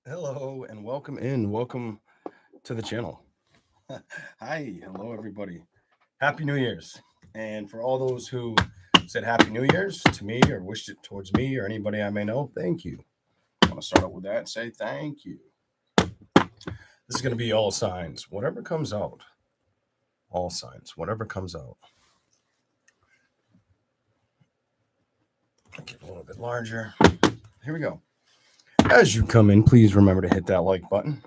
Hello and welcome in. Welcome to the channel. Hi, hello everybody. Happy New Year's. And for all those who said Happy New Year's to me or wished it towards me or anybody I may know, thank you. I want to start out with that and say thank you. This is going to be all signs, whatever comes out. All signs, whatever comes out. Make it a little bit larger. Here we go. As you come in, please remember to hit that like button.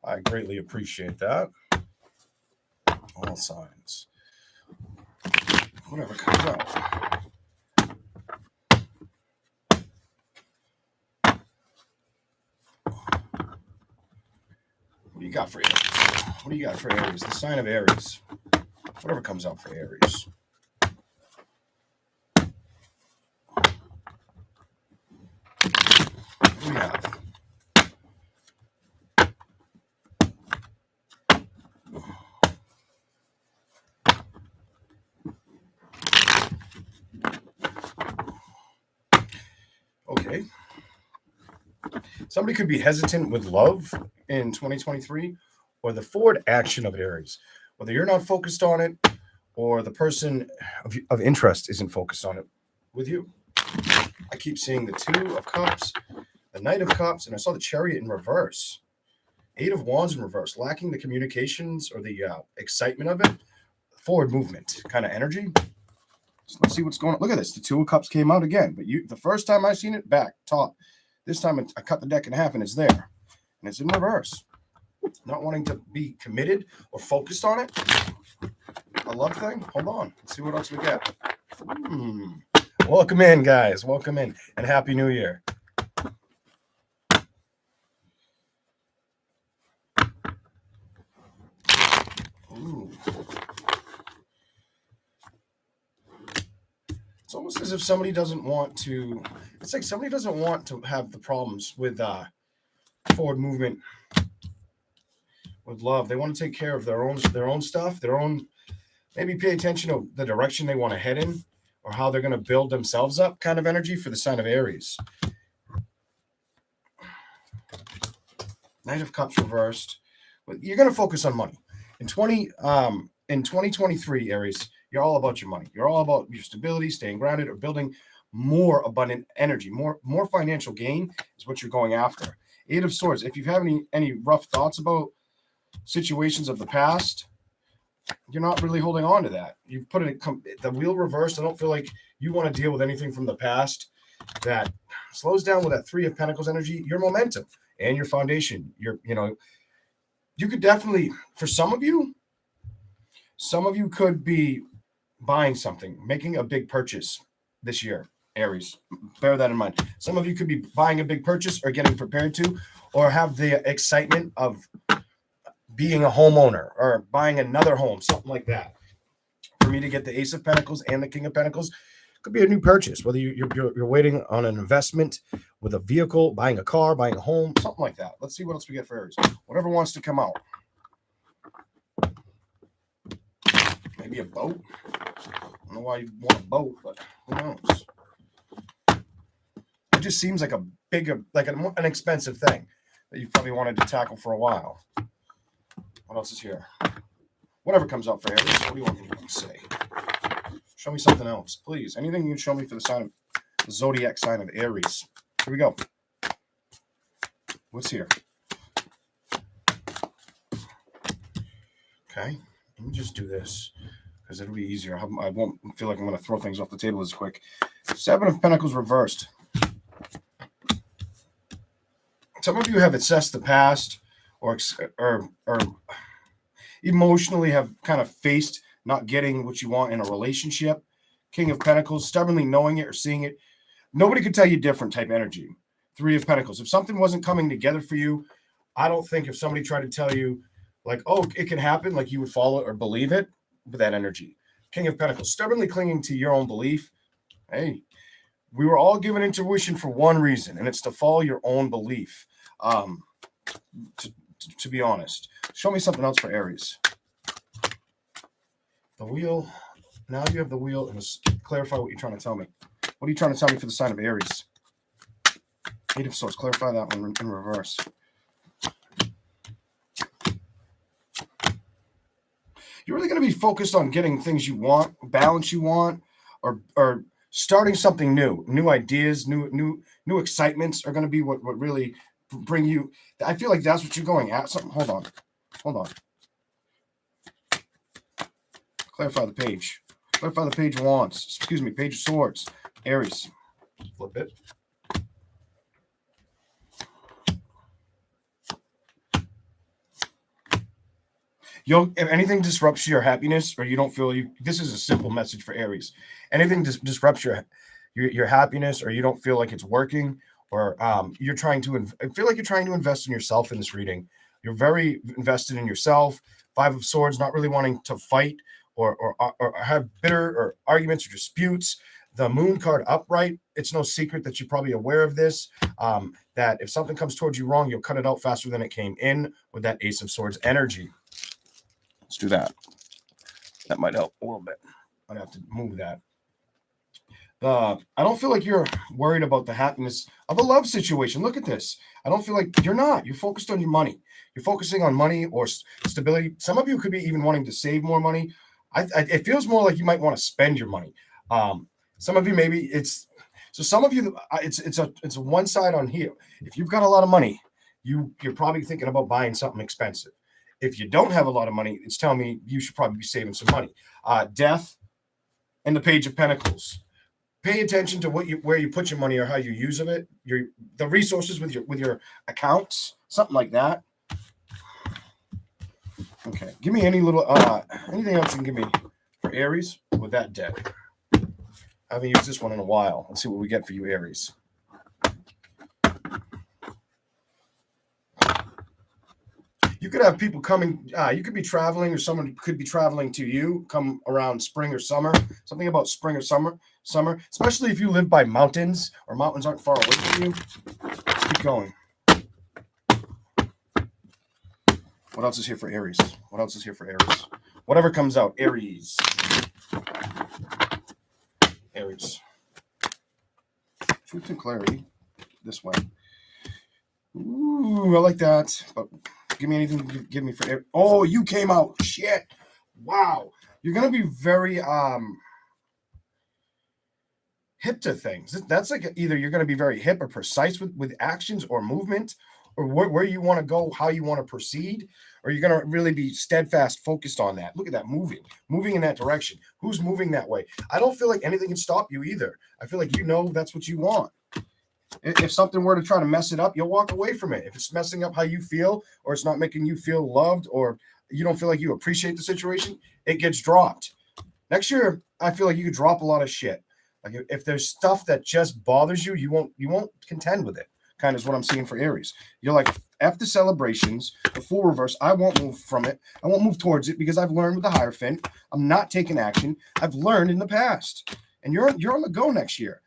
I greatly appreciate that. All signs. Whatever comes out. What do you got for Aries? What do you got for Aries? The sign of Aries. Whatever comes out for Aries. What do we have? Okay. Somebody could be hesitant with love in 2023 or the forward action of Aries. Whether you're not focused on it or the person of interest isn't focused on it with you. I keep seeing the Two of Cups, the Knight of Cups, and I saw the Chariot in reverse. Eight of Wands in reverse, lacking the communications or the excitement of it. Forward movement kind of energy. So let's see what's going on. Look at this. The Two of Cups came out again. But the first time I seen it, back, top. This time I cut the deck in half and it's there. And it's in reverse. Not wanting to be committed or focused on it. A love thing? Hold on. Let's see what else we get. Welcome in, guys. Welcome in. And Happy New Year. Ooh. It's almost as if somebody doesn't want to. It's like somebody doesn't want to have the problems with forward movement, with love. They want to take care of their own stuff, their own. Maybe pay attention to the direction they want to head in, or how they're going to build themselves up. Kind of energy for the sign of Aries. Knight of Cups reversed. But you're going to focus on money in 2023, Aries. You're all about your money. You're all about your stability, staying grounded, or building more abundant energy. More financial gain is what you're going after. Eight of Swords. If you have any rough thoughts about situations of the past, you're not really holding on to that. You've put it the wheel reversed. I don't feel like you want to deal with anything from the past that slows down with that Three of Pentacles energy. Your momentum and your foundation. You could definitely, for some of you could be buying something, making a big purchase this year, Aries. Bear that in mind. Some of you could be buying a big purchase or getting prepared to, or have the excitement of being a homeowner or buying another home, something like that. For me to get the Ace of Pentacles and the King of Pentacles, could be a new purchase, whether you're waiting on an investment with a vehicle, buying a car, buying a home, something like that. Let's see what else we get for Aries. Whatever wants to come out. Maybe a boat. I don't know why you want a boat, but who knows? It just seems like an expensive thing that you probably wanted to tackle for a while. What else is here? Whatever comes up for Aries. What do you want me to say? Show me something else, please. Anything you can show me for the zodiac sign of Aries. Here we go. What's here? Okay. Let me just do this because it'll be easier. I won't feel like I'm going to throw things off the table as quick. Seven of Pentacles reversed. Some of you have assessed the past or emotionally have kind of faced not getting what you want in a relationship. King of Pentacles, stubbornly knowing it or seeing it. Nobody could tell you different type energy. Three of Pentacles. If something wasn't coming together for you, I don't think if somebody tried to tell you, like, oh, it can happen, like you would follow it or believe it with that energy. King of Pentacles, stubbornly clinging to your own belief. Hey, we were all given intuition for one reason, and it's to follow your own belief. To be honest. Show me something else for Aries. The wheel. Now you have the wheel, and let's clarify what you're trying to tell me. What are you trying to tell me for the sign of Aries? Eight of Swords. Clarify that one in reverse. You're really going to be focused on getting things you want, balance you want, or starting something new. New ideas, new excitements are going to be what really bring you. I feel like that's what you're going at. Something. Hold on. Clarify the page. Clarify the Page of Wands. Excuse me, Page of Swords. Aries. Flip it. If anything disrupts your happiness, or you don't feel you, this is a simple message for Aries. Anything disrupts your happiness, or you don't feel like it's working, or you're trying to feel like you're trying to invest in yourself in this reading. You're very invested in yourself. Five of Swords, not really wanting to fight or have bitter or arguments or disputes. The Moon card upright. It's no secret that you're probably aware of this. That if something comes towards you wrong, you'll cut it out faster than it came in with that Ace of Swords energy. Let's do that. That might help a little bit. I'd have to move that. I don't feel like you're worried about the happiness of a love situation. Look at this. I don't feel like you're not. You're focused on your money. You're focusing on money or stability. Some of you could be even wanting to save more money. It feels more like you might want to spend your money. Some of you maybe it's so. Some of you it's a one side on here. If you've got a lot of money, you're probably thinking about buying something expensive. If you don't have a lot of money, it's telling me you should probably be saving some money. Death and the Page of Pentacles. Pay attention to where you put your money or how you use of it. The resources with your accounts, something like that. Okay, give me any little anything else you can give me for Aries with that deck. I haven't used this one in a while. Let's see what we get for you, Aries. You could have people coming. You could be traveling, or someone could be traveling to you. Come around spring or summer. Something about spring or summer. Especially if you live by mountains or mountains aren't far away from you. Let's keep going. What else is here for Aries? Whatever comes out, Aries. Truth and clarity. This way. Ooh, I like that. But give me anything to give me for Aries. Oh, you came out. Shit. Wow. You're going to be very hip to things. That's like either you're going to be very hip or precise with actions or movement, or where you want to go, how you want to proceed, or you're going to really be steadfast, focused on that. Look at that, moving in that direction. Who's moving that way? I don't feel like anything can stop you either. I feel like that's what you want. If something were to try to mess it up, you'll walk away from it. If it's messing up how you feel, or it's not making you feel loved, or you don't feel like you appreciate the situation, it gets dropped. Next year, I feel like you could drop a lot of shit. Like if there's stuff that just bothers you, you won't contend with it. Kind of is what I'm seeing for Aries. You're like, F the celebrations, the Fool reverse. I won't move from it. I won't move towards it because I've learned with the Hierophant. I'm not taking action. I've learned in the past. And you're on the go next year.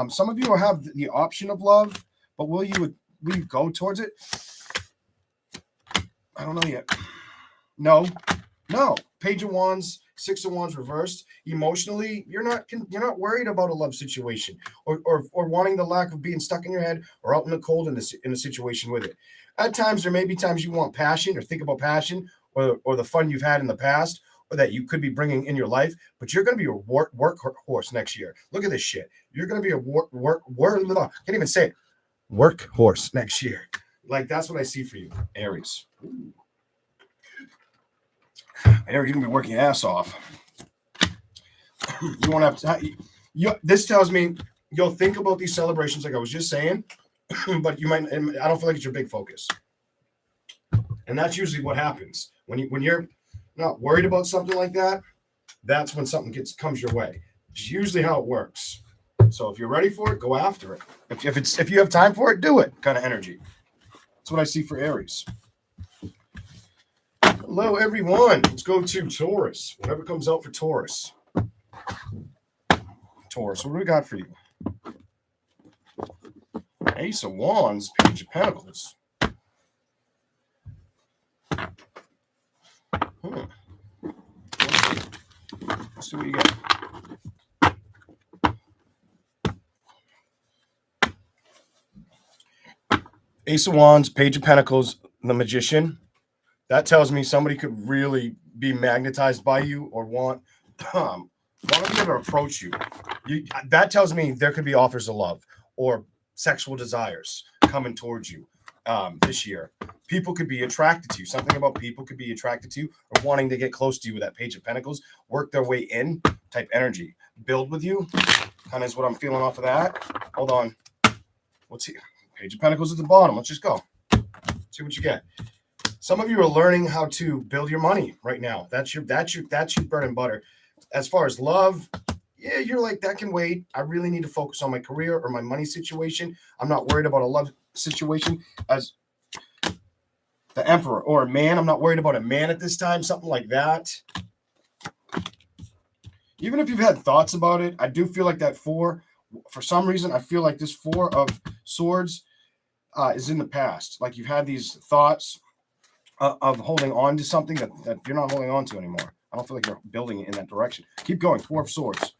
Some of you will have the option of love, but will you go towards it? I don't know yet. No. Page of Wands, Six of Wands reversed. Emotionally, you're not worried about a love situation or wanting the lack of being stuck in your head or out in the cold in a situation with it. At times, there may be times you want passion or think about passion or the fun you've had in the past or that you could be bringing in your life, but you're going to be a workhorse next year. Look at this shit. You're going to be a can't even say it. Workhorse next year. Like, that's what I see for you, Aries. Ooh. Aries, you're going to be working your ass off. You won't have to. This tells me you'll think about these celebrations, like I was just saying, but you might. I don't feel like it's your big focus, and that's usually what happens when you're not worried about something like that. That's when something comes your way. It's usually how it works. So if you're ready for it, go after it. If you have time for it, do it. Kind of energy. That's what I see for Aries. Hello, everyone. Let's go to Taurus. Whatever comes out for Taurus. What do we got for you? Ace of Wands, Page of Pentacles. Let's see what you get. Ace of Wands, Page of Pentacles, the Magician. That tells me somebody could really be magnetized by you or want to be able to approach you. That tells me there could be offers of love or sexual desires coming towards you this year. People could be attracted to you. Something about people could be attracted to you or wanting to get close to you with that Page of Pentacles, work their way in type energy. Build with you, kind of is what I'm feeling off of that. Hold on. What's here? Page of Pentacles at the bottom. Let's just go. See what you get. Some of you are learning how to build your money right now. That's your bread and butter. As far as love, yeah, you're like, that can wait. I really need to focus on my career or my money situation. I'm not worried about a love situation as the Emperor or a man. I'm not worried about a man at this time, something like that. Even if you've had thoughts about it, I do feel like that four, for some reason, I feel like this Four of Swords is in the past. Like you've had these thoughts of holding on to something that you're not holding on to anymore. I don't feel like you're building it in that direction. Keep going. Four of Swords.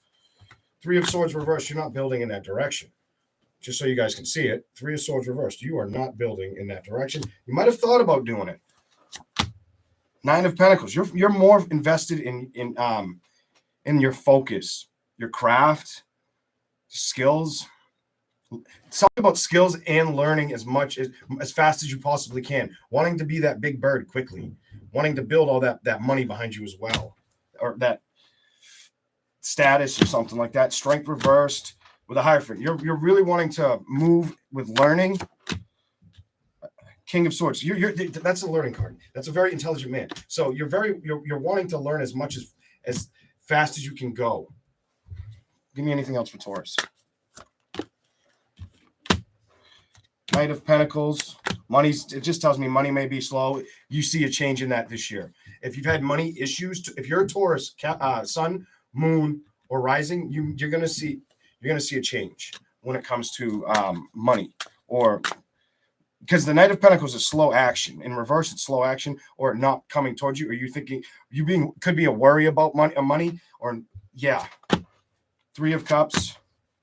Three of Swords reversed. You're not building in that direction. Just so you guys can see it. Three of Swords reversed. You are not building in that direction. You might have thought about doing it. Nine of Pentacles. You're more invested in your focus, your craft, skills. Talk about skills and learning as fast as you possibly can. Wanting to be that big bird quickly. Wanting to build all that money behind you as well. Or that status or something like that. Strength reversed with a Hierophant. You're really wanting to move with learning. King of Swords. That's a learning card. That's a very intelligent man. So you're wanting to learn as much as fast as you can go. Give me anything else for Taurus. Knight of Pentacles. It just tells me money may be slow. You see a change in that this year. If you've had money issues, if you're a Taurus, Sun, Moon, or Rising, you're gonna see a change when it comes to money, or because the Knight of Pentacles is slow action. In reverse, it's slow action or not coming towards you. Or you thinking could be a worry about money, or yeah. Three of Cups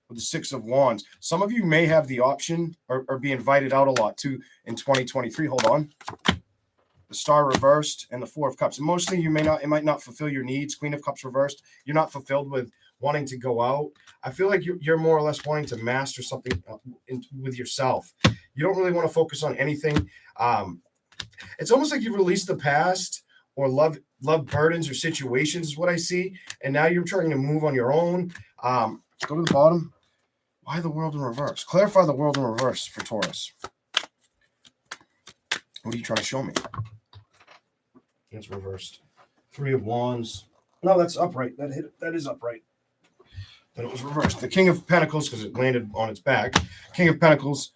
with the Six of Wands. Some of you may have the option or be invited out a lot too in 2023. Hold on. The Star reversed and the Four of Cups. And mostly it might not fulfill your needs. Queen of Cups reversed. You're not fulfilled with wanting to go out. I feel like you're more or less wanting to master something with yourself. You don't really want to focus on anything. It's almost like you released the past or love burdens or situations is what I see. And now you're trying to move on your own. Go to the bottom. Why the world in reverse? Clarify the world in reverse for Taurus. What are you trying to show me? It's reversed. Three of Wands. No, that's upright. That is upright. Then it was reversed. The King of Pentacles, because it landed on its back. King of Pentacles.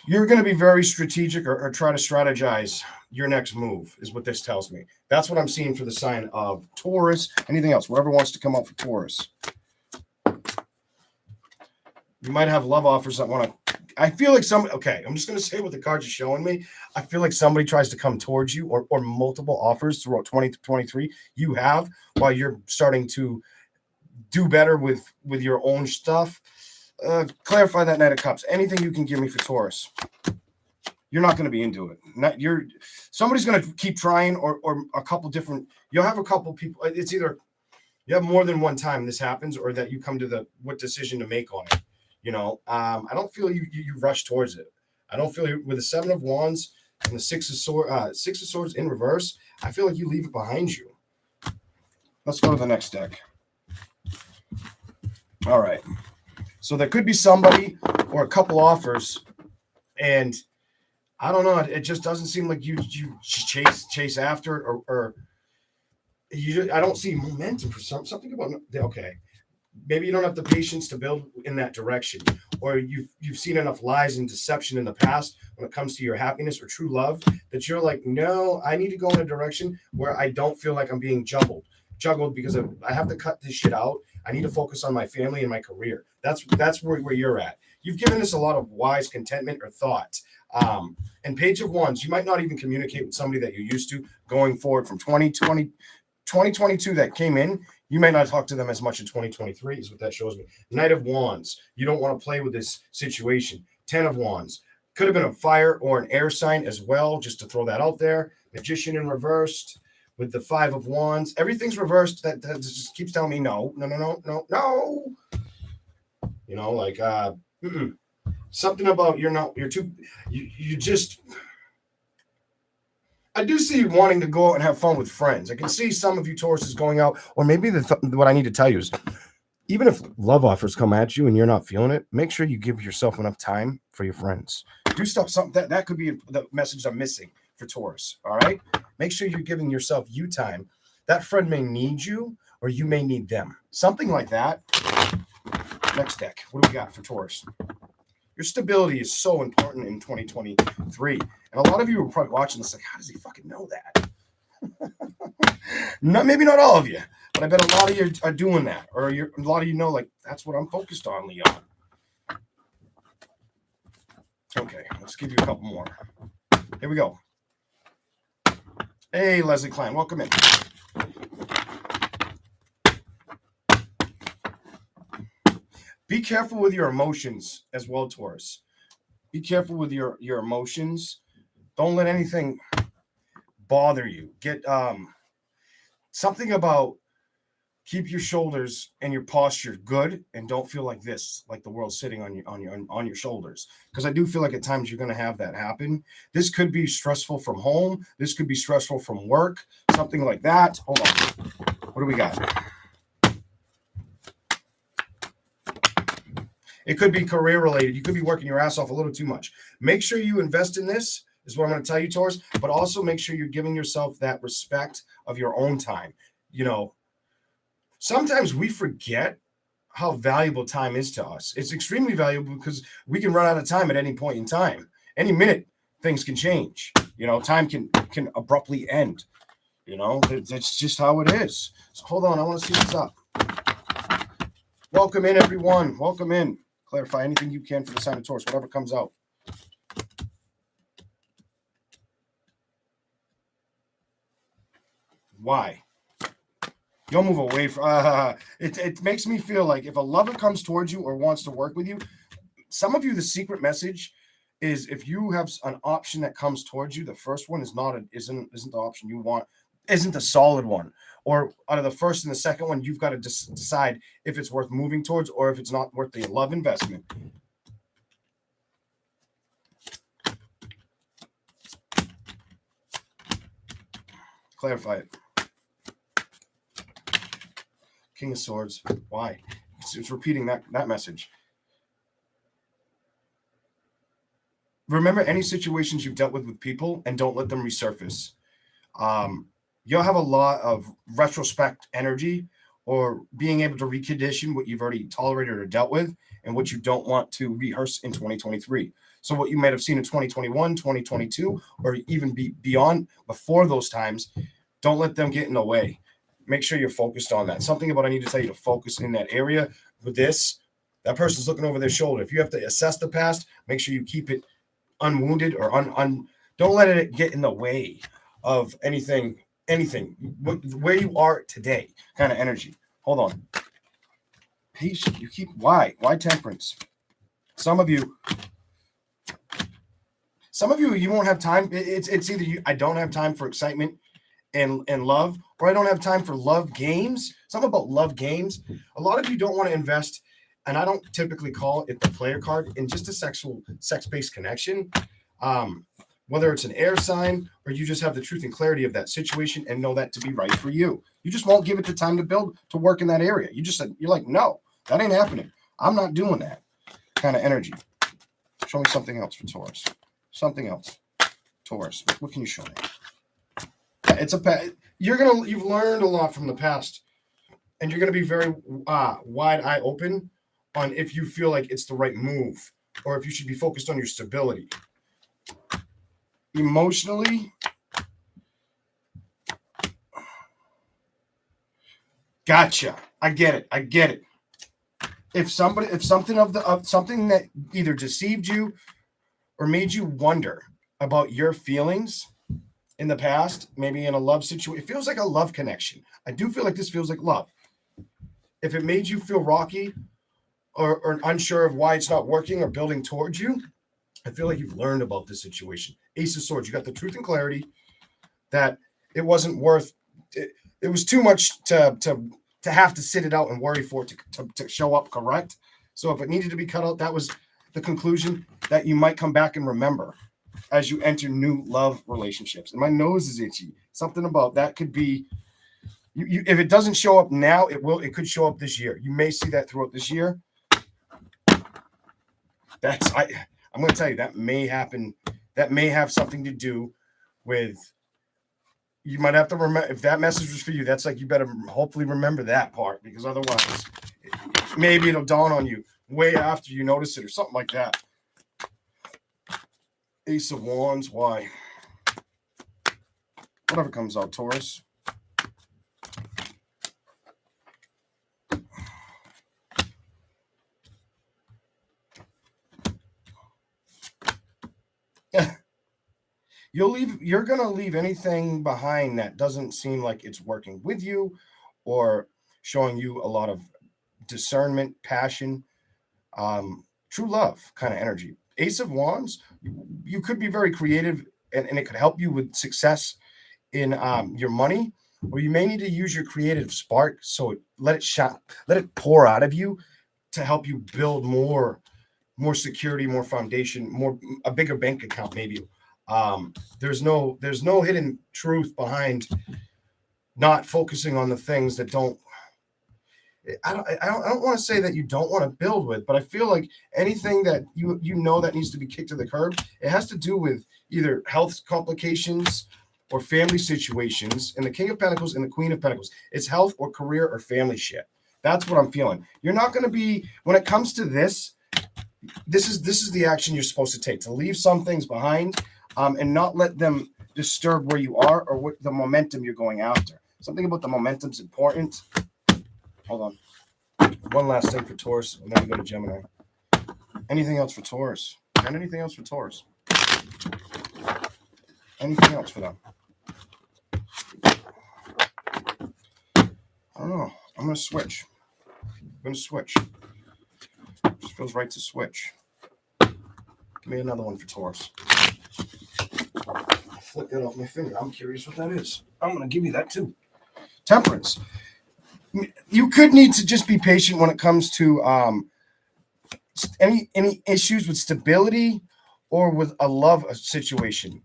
You're going to be very strategic or try to strategize your next move, is what this tells me. That's what I'm seeing for the sign of Taurus. Anything else? Whoever wants to come up for Taurus. You might have love offers that want to. I feel like I'm just going to say what the cards are showing me. I feel like somebody tries to come towards you or multiple offers throughout 2023 you have while you're starting to do better with your own stuff. Clarify that Knight of Cups. Anything you can give me for Taurus. You're not going to be into it. Somebody's going to keep trying or a couple different. You'll have a couple people. It's either you have more than one time this happens or that you come to what decision to make on it. I don't feel you rush towards it. I don't feel with the Seven of Wands and the Six of Swords in reverse. I feel like you leave it behind you. Let's go to the next deck. All right. So there could be somebody or a couple offers, and I don't know. It just doesn't seem like you chase after it, or I don't see momentum for something about. Okay, maybe you don't have the patience to build in that direction, or you've seen enough lies and deception in the past when it comes to your happiness or true love that you're like, no, I need to go in a direction where I don't feel like I'm being juggled because I have to cut this shit out. I need to focus on my family and my career. That's where you're at. You've given us a lot of wise contentment or thought. And Page of Wands, you might not even communicate with somebody that you used to going forward from 2022 that came in. You may not talk to them as much in 2023 is what that shows me. Knight of Wands, you don't want to play with this situation. 10 of Wands, Could have been a fire or an air sign as well, just to throw that out there. Magician in reversed with the 5 of Wands. Everything's reversed. That just keeps telling me no. You know, like something about you're too, you just, I do see you wanting to go out and have fun with friends. I can see some of you Tauruses going out, or maybe what I need to tell you is, even if love offers come at you and you're not feeling it, make sure you give yourself enough time for your friends. Do stuff, something that could be the message I'm missing for Taurus. All right. Make sure you're giving yourself you time. That friend may need you or you may need them. Something like that. Next deck. What do we got for Taurus? Your stability is so important in 2023. And a lot of you are probably watching this like, how does he fucking know that? No, maybe not all of you, but I bet a lot of you are doing that. Or a lot of you know, like, that's what I'm focused on, Leon. Okay, let's give you a couple more. Here we go. Hey, Leslie Klein, welcome in. Be careful with your emotions as well, Taurus. Be careful with your emotions. Don't let anything bother you. Get something about keep your shoulders and your posture good, and don't feel like this, like the world's sitting on your shoulders. Because I do feel like at times you're going to have that happen. This could be stressful from home. This could be stressful from work. Something like that. Hold on. What do we got? It could be career related. You could be working your ass off a little too much. Make sure you invest in this, is what I'm going to tell you, Taurus, but also make sure you're giving yourself that respect of your own time. You know, sometimes we forget how valuable time is to us. It's extremely valuable because we can run out of time at any point in time. Any minute, things can change. You know, time can abruptly end. You know, that's just how it is. So hold on, I want to see what's up. Welcome in, everyone. Welcome in. Clarify anything you can for the sign of Taurus, whatever comes out. Why? You'll move away from it makes me feel like if a lover comes towards you or wants to work with you, some of you, the secret message is if you have an option that comes towards you, the first one isn't the option you want, isn't the solid one. Or out of the first and the second one, you've got to decide if it's worth moving towards or if it's not worth the love investment. Clarify it. King of Swords. Why? It's repeating that message. Remember any situations you've dealt with people and don't let them resurface. You'll have a lot of retrospect energy or being able to recondition what you've already tolerated or dealt with and what you don't want to rehearse in 2023. So what you might have seen in 2021, 2022, or even beyond before those times, don't let them get in the way. Make sure you're focused on that. Something about I need to tell you to focus in that area. With this, that person's looking over their shoulder. If you have to assess the past, make sure you keep it unwounded or don't let it get in the way of anything, where you are today kind of energy. Hold on. Patient. You keep, why temperance? Some of you, you won't have time. It's either I don't have time for excitement and love, or I don't have time for love games. Something about love games. A lot of you don't want to invest, and I don't typically call it the player card, in just a sex-based connection. Whether it's an air sign or you just have the truth and clarity of that situation and know that to be right for you. You just won't give it the time to work in that area. You're like, no, that ain't happening. I'm not doing that kind of energy. Show me something else for Taurus. Something else. Taurus, what can you show me? You've learned a lot from the past, and you're gonna be very wide eye open on if you feel like it's the right move or if you should be focused on your stability. Emotionally, gotcha. I get it. If something something that either deceived you or made you wonder about your feelings in the past, maybe in a love situation, it feels like a love connection. I do feel like this feels like love. If it made you feel rocky or unsure of why it's not working or building towards you, I feel like you've learned about this situation. Ace of Swords, you got the truth and clarity that it wasn't worth it. It was too much to have to sit it out and worry for it to show up correct. So if it needed to be cut out, that was the conclusion that you might come back and remember as you enter new love relationships. And my nose is itchy. Something about that could be if it doesn't show up now, it could show up this year. You may see that throughout this year. I'm going to tell you that may happen. That may have something to do with, you might have to remember, if that message was for you, that's like, you better hopefully remember that part, because otherwise maybe it'll dawn on you way after you notice it or something like that. Ace of Wands, why? Whatever comes out, Taurus. You're going to leave anything behind that doesn't seem like it's working with you or showing you a lot of discernment, passion, true love kind of energy. Ace of Wands, you could be very creative and it could help you with success in your money, or you may need to use your creative spark. So let it pour out of you to help you build more security, more foundation, a bigger bank account, maybe. There's no hidden truth behind not focusing on the things that don't. I don't want to say that you don't want to build with, but I feel like anything that you know that needs to be kicked to the curb, it has to do with either health complications or family situations. And the King of Pentacles and the Queen of Pentacles, it's health or career or family shit. That's what I'm feeling. You're not going to be, when it comes to this. This is the action you're supposed to take, to leave some things behind, and not let them disturb where you are or what the momentum you're going after. Something about the momentum's important. Hold on. One last thing for Taurus, and then we go to Gemini. Anything else for Taurus? And anything else for Taurus? Anything else for them? I don't know. I'm going to switch. Just feels right to switch. Give me another one for Taurus. I flick that off my finger. I'm curious what that is. I'm going to give you that too. Temperance. You could need to just be patient when it comes to any issues with stability or with a love situation.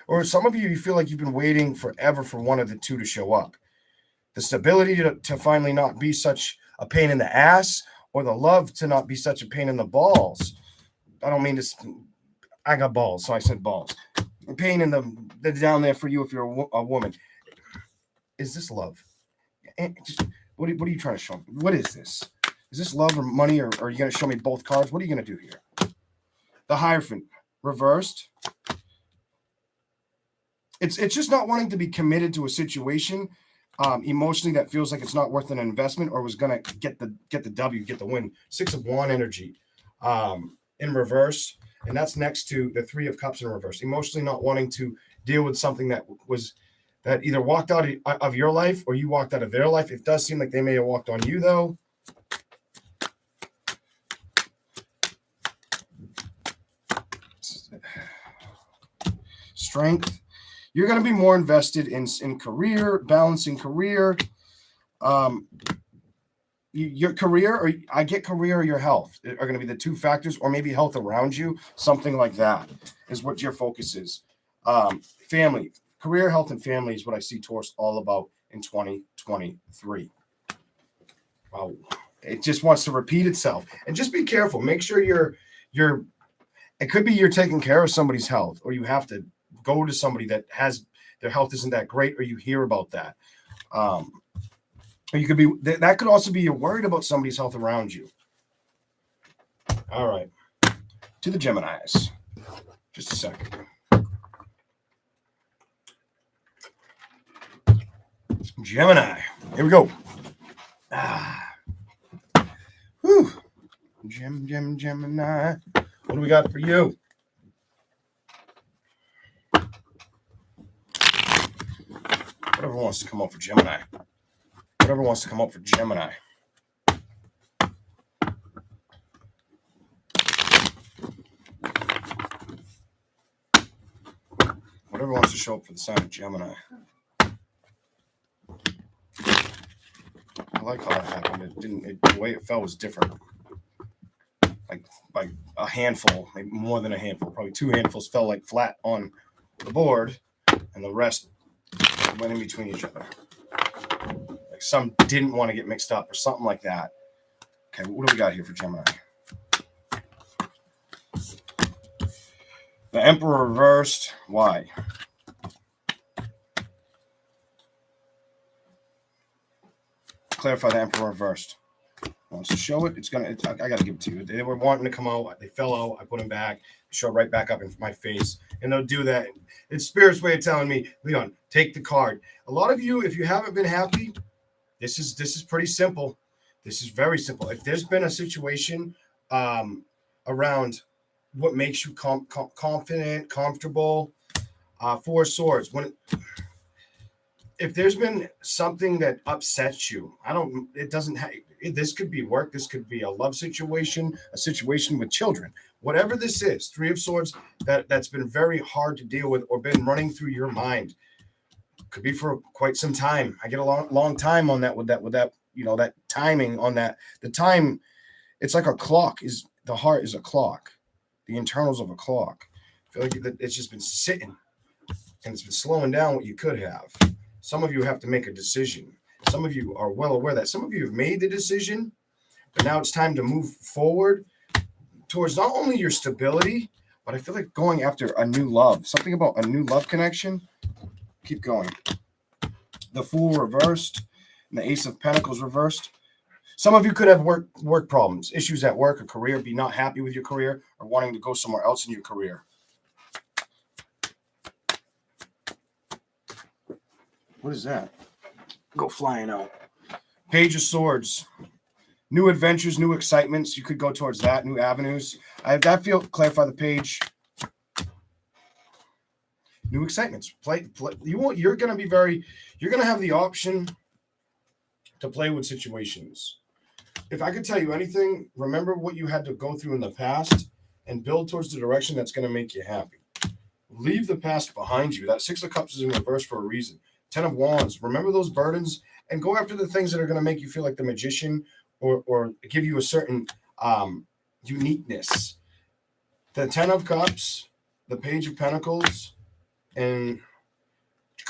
Or some of you feel like you've been waiting forever for one of the two to show up. The stability to finally not be such a pain in the ass, or the love to not be such a pain in the balls. I don't mean to. I got balls, so I said balls. Pain in the down there for you if you're a woman. Is this love? What are you trying to show me? What is this? Is this love or money, or are you going to show me both cards? What are you going to do here? The Hierophant reversed. It's just not wanting to be committed to a situation emotionally that feels like it's not worth an investment, or was going to get the W, get the win. 6 of Wands energy in reverse, and that's next to the 3 of Cups in reverse. Emotionally not wanting to deal with something that either walked out of your life or you walked out of their life. It does seem like they may have walked on you, though. Strength. You're going to be more invested in career, balancing career. Your career, or I get career or your health are going to be the two factors, or maybe health around you. Something like that is what your focus is. Family, career, health, and family is what I see Taurus all about in 2023. Wow. It just wants to repeat itself. And just be careful. Make sure it could be you're taking care of somebody's health, or you have to go to somebody that has their health isn't that great, or you hear about that. Or you could be, that could also be you're worried about somebody's health around you. All right. To the Geminis. Just a second. Gemini. Here we go. Whew. Gemini. What do we got for you? Whatever wants to come up for Gemini. Whatever wants to come up for Gemini. Whatever wants to show up for the sign of Gemini. I like how that happened. The way it fell was different. Like a handful, maybe more than a handful, probably 2 handfuls fell like flat on the board, and the rest went in between each other. Like some didn't want to get mixed up or something like that. Okay, what do we got here for Gemini? The Emperor reversed. Why? Clarify the Emperor reversed. Wants to show it. I got to give it to you. They were wanting to come out. They fell out. I put them back. Show right back up in my face. And they'll do that. It's Spirit's way of telling me, Leon, take the card. A lot of you, if you haven't been happy, this is pretty simple. This is very simple. If there's been a situation around what makes you confident, comfortable, 4 swords. If there's been something that upsets you, this could be work, this could be a love situation, a situation with children, whatever this is, 3 of swords that's been very hard to deal with or been running through your mind. Could be for quite some time. I get a long time on that with that, that timing on that. The time, it's like a clock. The heart is a clock, the internals of a clock. I feel like it's just been sitting and it's been slowing down what you could have. Some of you have to make a decision. Some of you are well aware that some of you have made the decision, but now it's time to move forward towards not only your stability, but I feel like going after a new love. Something about a new love connection. Keep going. The Fool reversed and the Ace of Pentacles reversed. Some of you could have work problems, issues at work or career, be not happy with your career or wanting to go somewhere else in your career. What is that? Go flying out. Page of Swords. New adventures, new excitements. You could go towards that. New avenues. Clarify the page. New excitements. Play. You're going to have the option to play with situations. If I could tell you anything, remember what you had to go through in the past and build towards the direction that's going to make you happy. Leave the past behind you. That 6 of Cups is in reverse for a reason. 10 of Wands. Remember those burdens and go after the things that are going to make you feel like the magician or give you a certain uniqueness. The 10 of Cups, the Page of Pentacles, and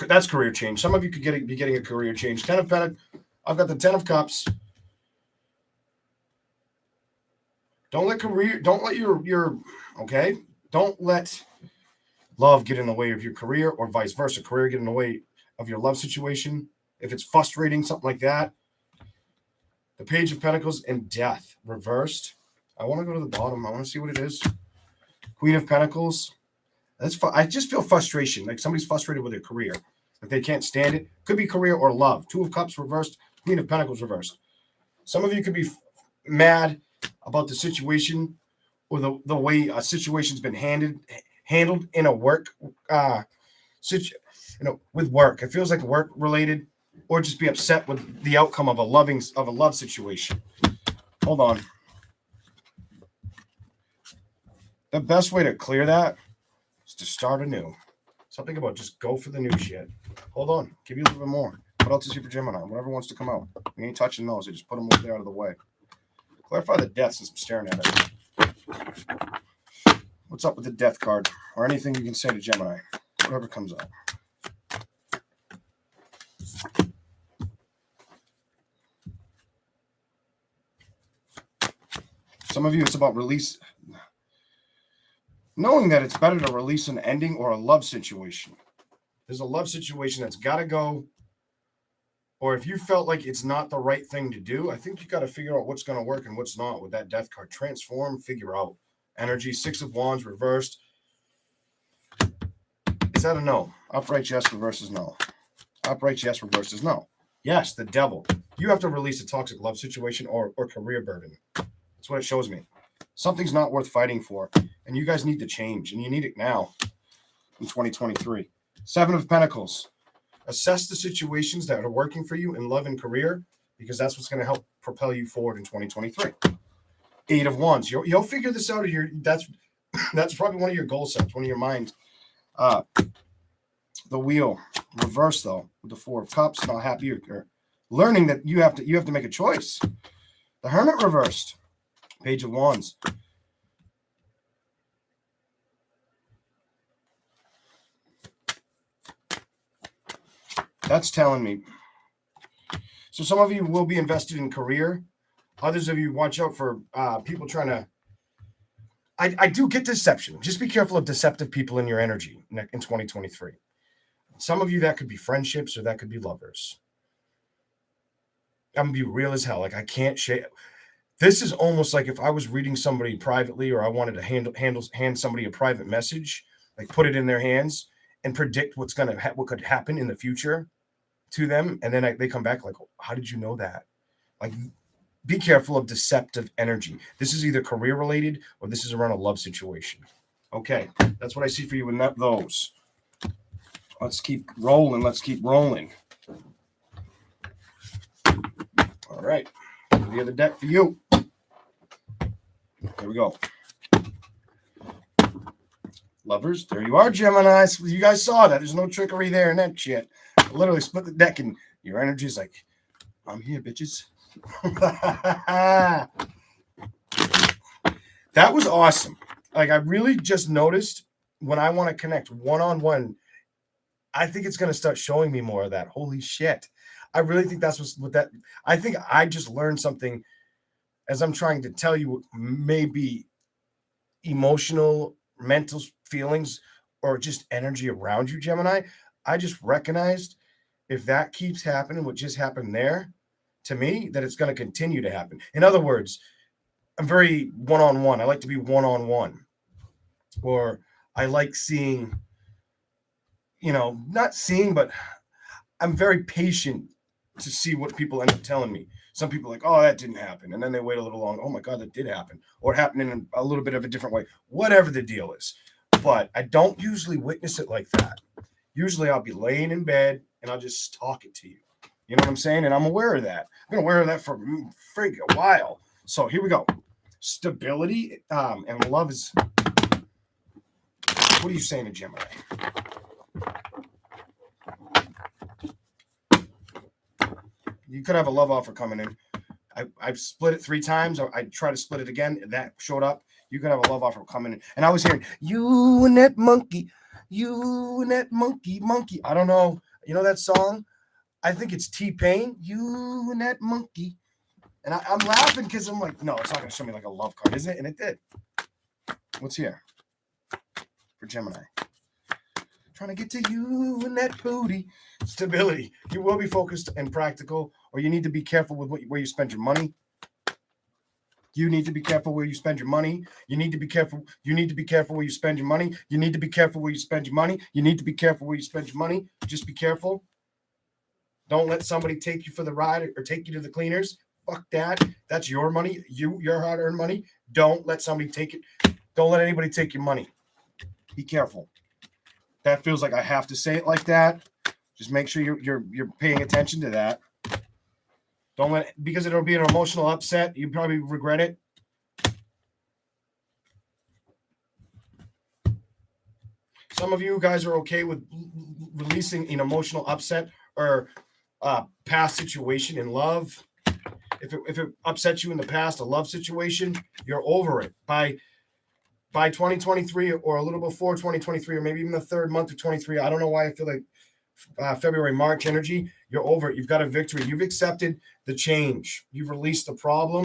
that's career change. Some of you could be getting a career change. 10 of Pentacles. I've got the 10 of Cups. Don't let love get in the way of your career or vice versa. Career get in the way of your love situation. If it's frustrating, something like that. The Page of Pentacles and Death reversed. I want to go to the bottom. I want to see what it is. Queen of Pentacles. I just feel frustration. Like somebody's frustrated with their career. Like they can't stand it. Could be career or love. 2 of Cups reversed. Queen of Pentacles reversed. Some of you could be mad about the situation or the way a situation's been handled in a work with work. It feels like work related, or just be upset with the outcome of a love situation. Hold on. The best way to clear that is to start anew. Something about just go for the new shit. Hold on. Give you a little bit more. What else is here for Gemini? Whatever wants to come out. We ain't touching those. I just put them over there out of the way. Clarify the death since I'm staring at it. What's up with the death card? Or anything you can say to Gemini. Whatever comes out. Some of you, it's about release. Knowing that it's better to release an ending or a love situation. There's a love situation that's got to go. Or if you felt like it's not the right thing to do, I think you got to figure out what's going to work and what's not with that death card. Transform, figure out. Energy, 6 of Wands reversed. Is that a no? Upright yes, reverse is no. Upright yes, reverse is no. Yes, the devil. You have to release a toxic love situation or career burden. That's what it shows me. Something's not worth fighting for. And you guys need to change. And you need it now in 2023. 7 of Pentacles. Assess the situations that are working for you in love and career, because that's what's going to help propel you forward in 2023. 8 of Wands. You'll figure this out. That's probably one of your goal sets, one of your mind The wheel reverse though with the Four of Cups. Not happy or learning that you have to make a choice. The Hermit reversed. Page of Wands. That's telling me. So some of you will be invested in career. Others of you, watch out for people trying to. I do get deception. Just be careful of deceptive people in your energy in 2023. Some of you, that could be friendships or that could be lovers. I'm going to be real as hell. Like, I can't share. This is almost like if I was reading somebody privately or I wanted to hand somebody a private message, like put it in their hands and predict what could happen in the future to them. And then they come back like, how did you know that? Like, be careful of deceptive energy. This is either career related or this is around a love situation. Okay, that's what I see for you in those. Let's keep rolling. Let's keep rolling. All right. The other deck for you. There we go. Lovers, there you are, Gemini. You guys saw that. There's no trickery there in that shit. I literally split the deck and your energy is like, I'm here, bitches. That was awesome. Like, I really just noticed when I want to connect one-on-one, I think it's going to start showing me more of that. Holy shit. I really think that's what that, I think I just learned something as I'm trying to tell you, maybe emotional, mental feelings, or just energy around you, Gemini. I just recognized if that keeps happening, what just happened there, to me, that it's going to continue to happen. In other words, I'm very one-on-one. I like to be one-on-one. Or I like seeing, not seeing, but I'm very patient to see what people end up telling me. Some people are like, oh, that didn't happen. And then they wait a little long. Oh my God, that did happen. Or it happened in a little bit of a different way. Whatever the deal is. But I don't usually witness it like that. Usually I'll be laying in bed and I'll just talk it to you. You know what I'm saying? And I'm aware of that. I've been aware of that for a while. So here we go. Stability and love is... What are you saying to Gemini? You could have a love offer coming in. I've split it 3 times. I tried to split it again. That showed up. You could have a love offer coming in. And I was hearing, you and that monkey. I don't know. You know that song? I think it's T-Pain. You and that monkey. And I'm laughing because I'm like, no, it's not going to show me like a love card, is it? And it did. What's here for Gemini? Trying to get to you and that booty. Stability. You will be focused and practical, or you need to be careful with where you spend your money. You need to be careful where you spend your money. You need to be careful. You need to be careful where you spend your money. You need to be careful where you spend your money. You need to be careful where you spend your money. Just be careful. Don't let somebody take you for the ride or take you to the cleaners. Fuck that. That's your money. Your hard-earned money. Don't let somebody take it. Don't let anybody take your money. Be careful. That feels like I have to say it like that. Just make sure you're paying attention to that. Don't let, because it'll be an emotional upset. You probably regret it. Some of you guys are okay with releasing an emotional upset or past situation in love. If it upsets you in the past, a love situation, you're over it. By 2023 or a little before 2023, or maybe even the third month of 23, I don't know why I feel like February, March energy, you're over it. You've got a victory. You've accepted the change. You've released the problem.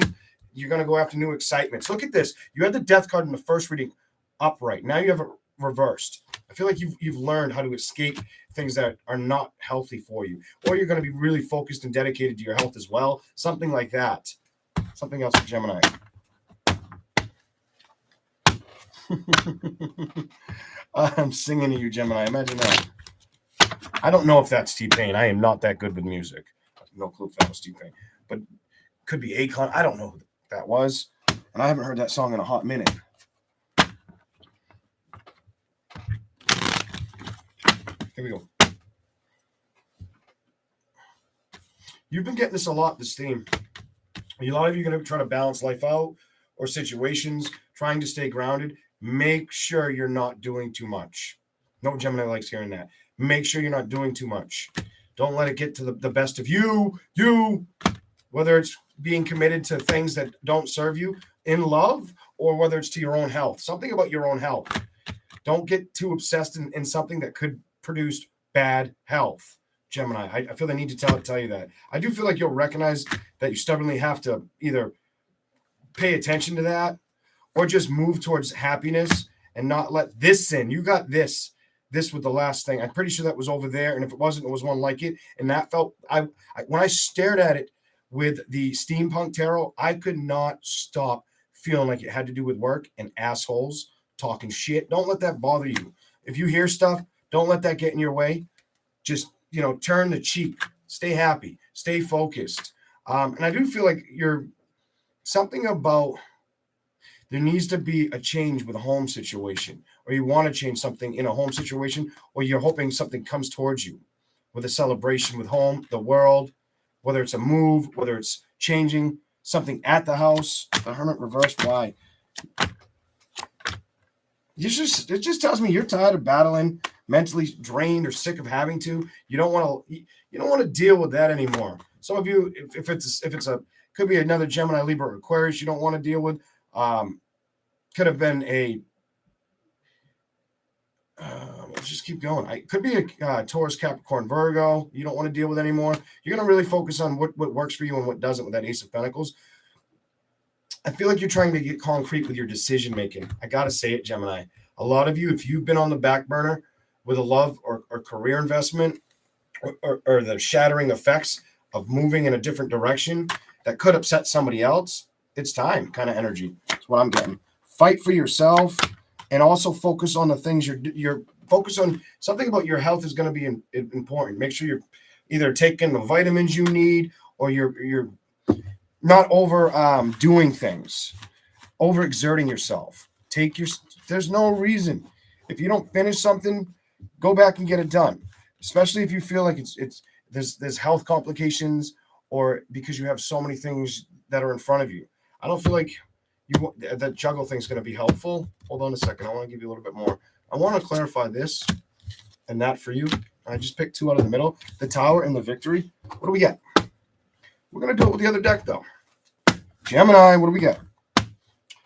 You're going to go after new excitements. Look at this. You had the death card in the first reading upright. Now you have it reversed. I feel like you've learned how to escape things that are not healthy for you, or you're going to be really focused and dedicated to your health as well. Something like that. Something else for Gemini. I'm singing to you, Gemini. Imagine that. I don't know if that's T-Pain. I am not that good with music. No clue if that was T-Pain. But could be Akon. I don't know who that was. And I haven't heard that song in a hot minute. Here we go. You've been getting this a lot, this theme. A lot of you are going to try to balance life out or situations, trying to stay grounded. Make sure you're not doing too much. No Gemini likes hearing that. Make sure you're not doing too much. Don't let it get to the best of you. Whether it's being committed to things that don't serve you in love, or whether it's to your own health. Something about your own health. Don't get too obsessed in something that could produce bad health. Gemini, I feel the need to tell you that. I do feel like you'll recognize that you stubbornly have to either pay attention to that or just move towards happiness and not let this in. You got this. This was the last thing. I'm pretty sure that was over there. And if it wasn't, it was one like it. And that felt, when I stared at it with the steampunk tarot, I could not stop feeling like it had to do with work and assholes talking shit. Don't let that bother you. If you hear stuff, don't let that get in your way. Just, turn the cheek. Stay happy. Stay focused. And I do feel like you're something about there needs to be a change with a home situation, or you want to change something in a home situation, or you're hoping something comes towards you with a celebration with home, the world, whether it's a move, whether it's changing something at the house. The Hermit reverse, why? It just tells me you're tired of battling, mentally drained or sick of having to. You don't want to deal with that anymore. Some of you, if it's could be another Gemini, Libra, or Aquarius you don't want to deal with. Could have been let's just keep going. It could be a Taurus, Capricorn, Virgo you don't want to deal with anymore. You're going to really focus on what works for you and what doesn't with that Ace of Pentacles. I feel like you're trying to get concrete with your decision making. I got to say it, Gemini. A lot of you, if you've been on the back burner with a love or career investment or the shattering effects of moving in a different direction that could upset somebody else, it's time kind of energy. That's what I'm getting. Fight for yourself and also focus on the things you're focus on. Something about your health is going to be important. Make sure you're either taking the vitamins you need or you're not over doing things, overexerting yourself. There's no reason. If you don't finish something, go back and get it done. Especially if you feel like there's health complications or because you have so many things that are in front of you. I don't feel like that juggle thing is going to be helpful. Hold on a second. I want to give you a little bit more. I want to clarify this and that for you. I just picked two out of the middle, the Tower and the Victory. What do we get? We're going to do it with the other deck, though. Gemini, what do we get?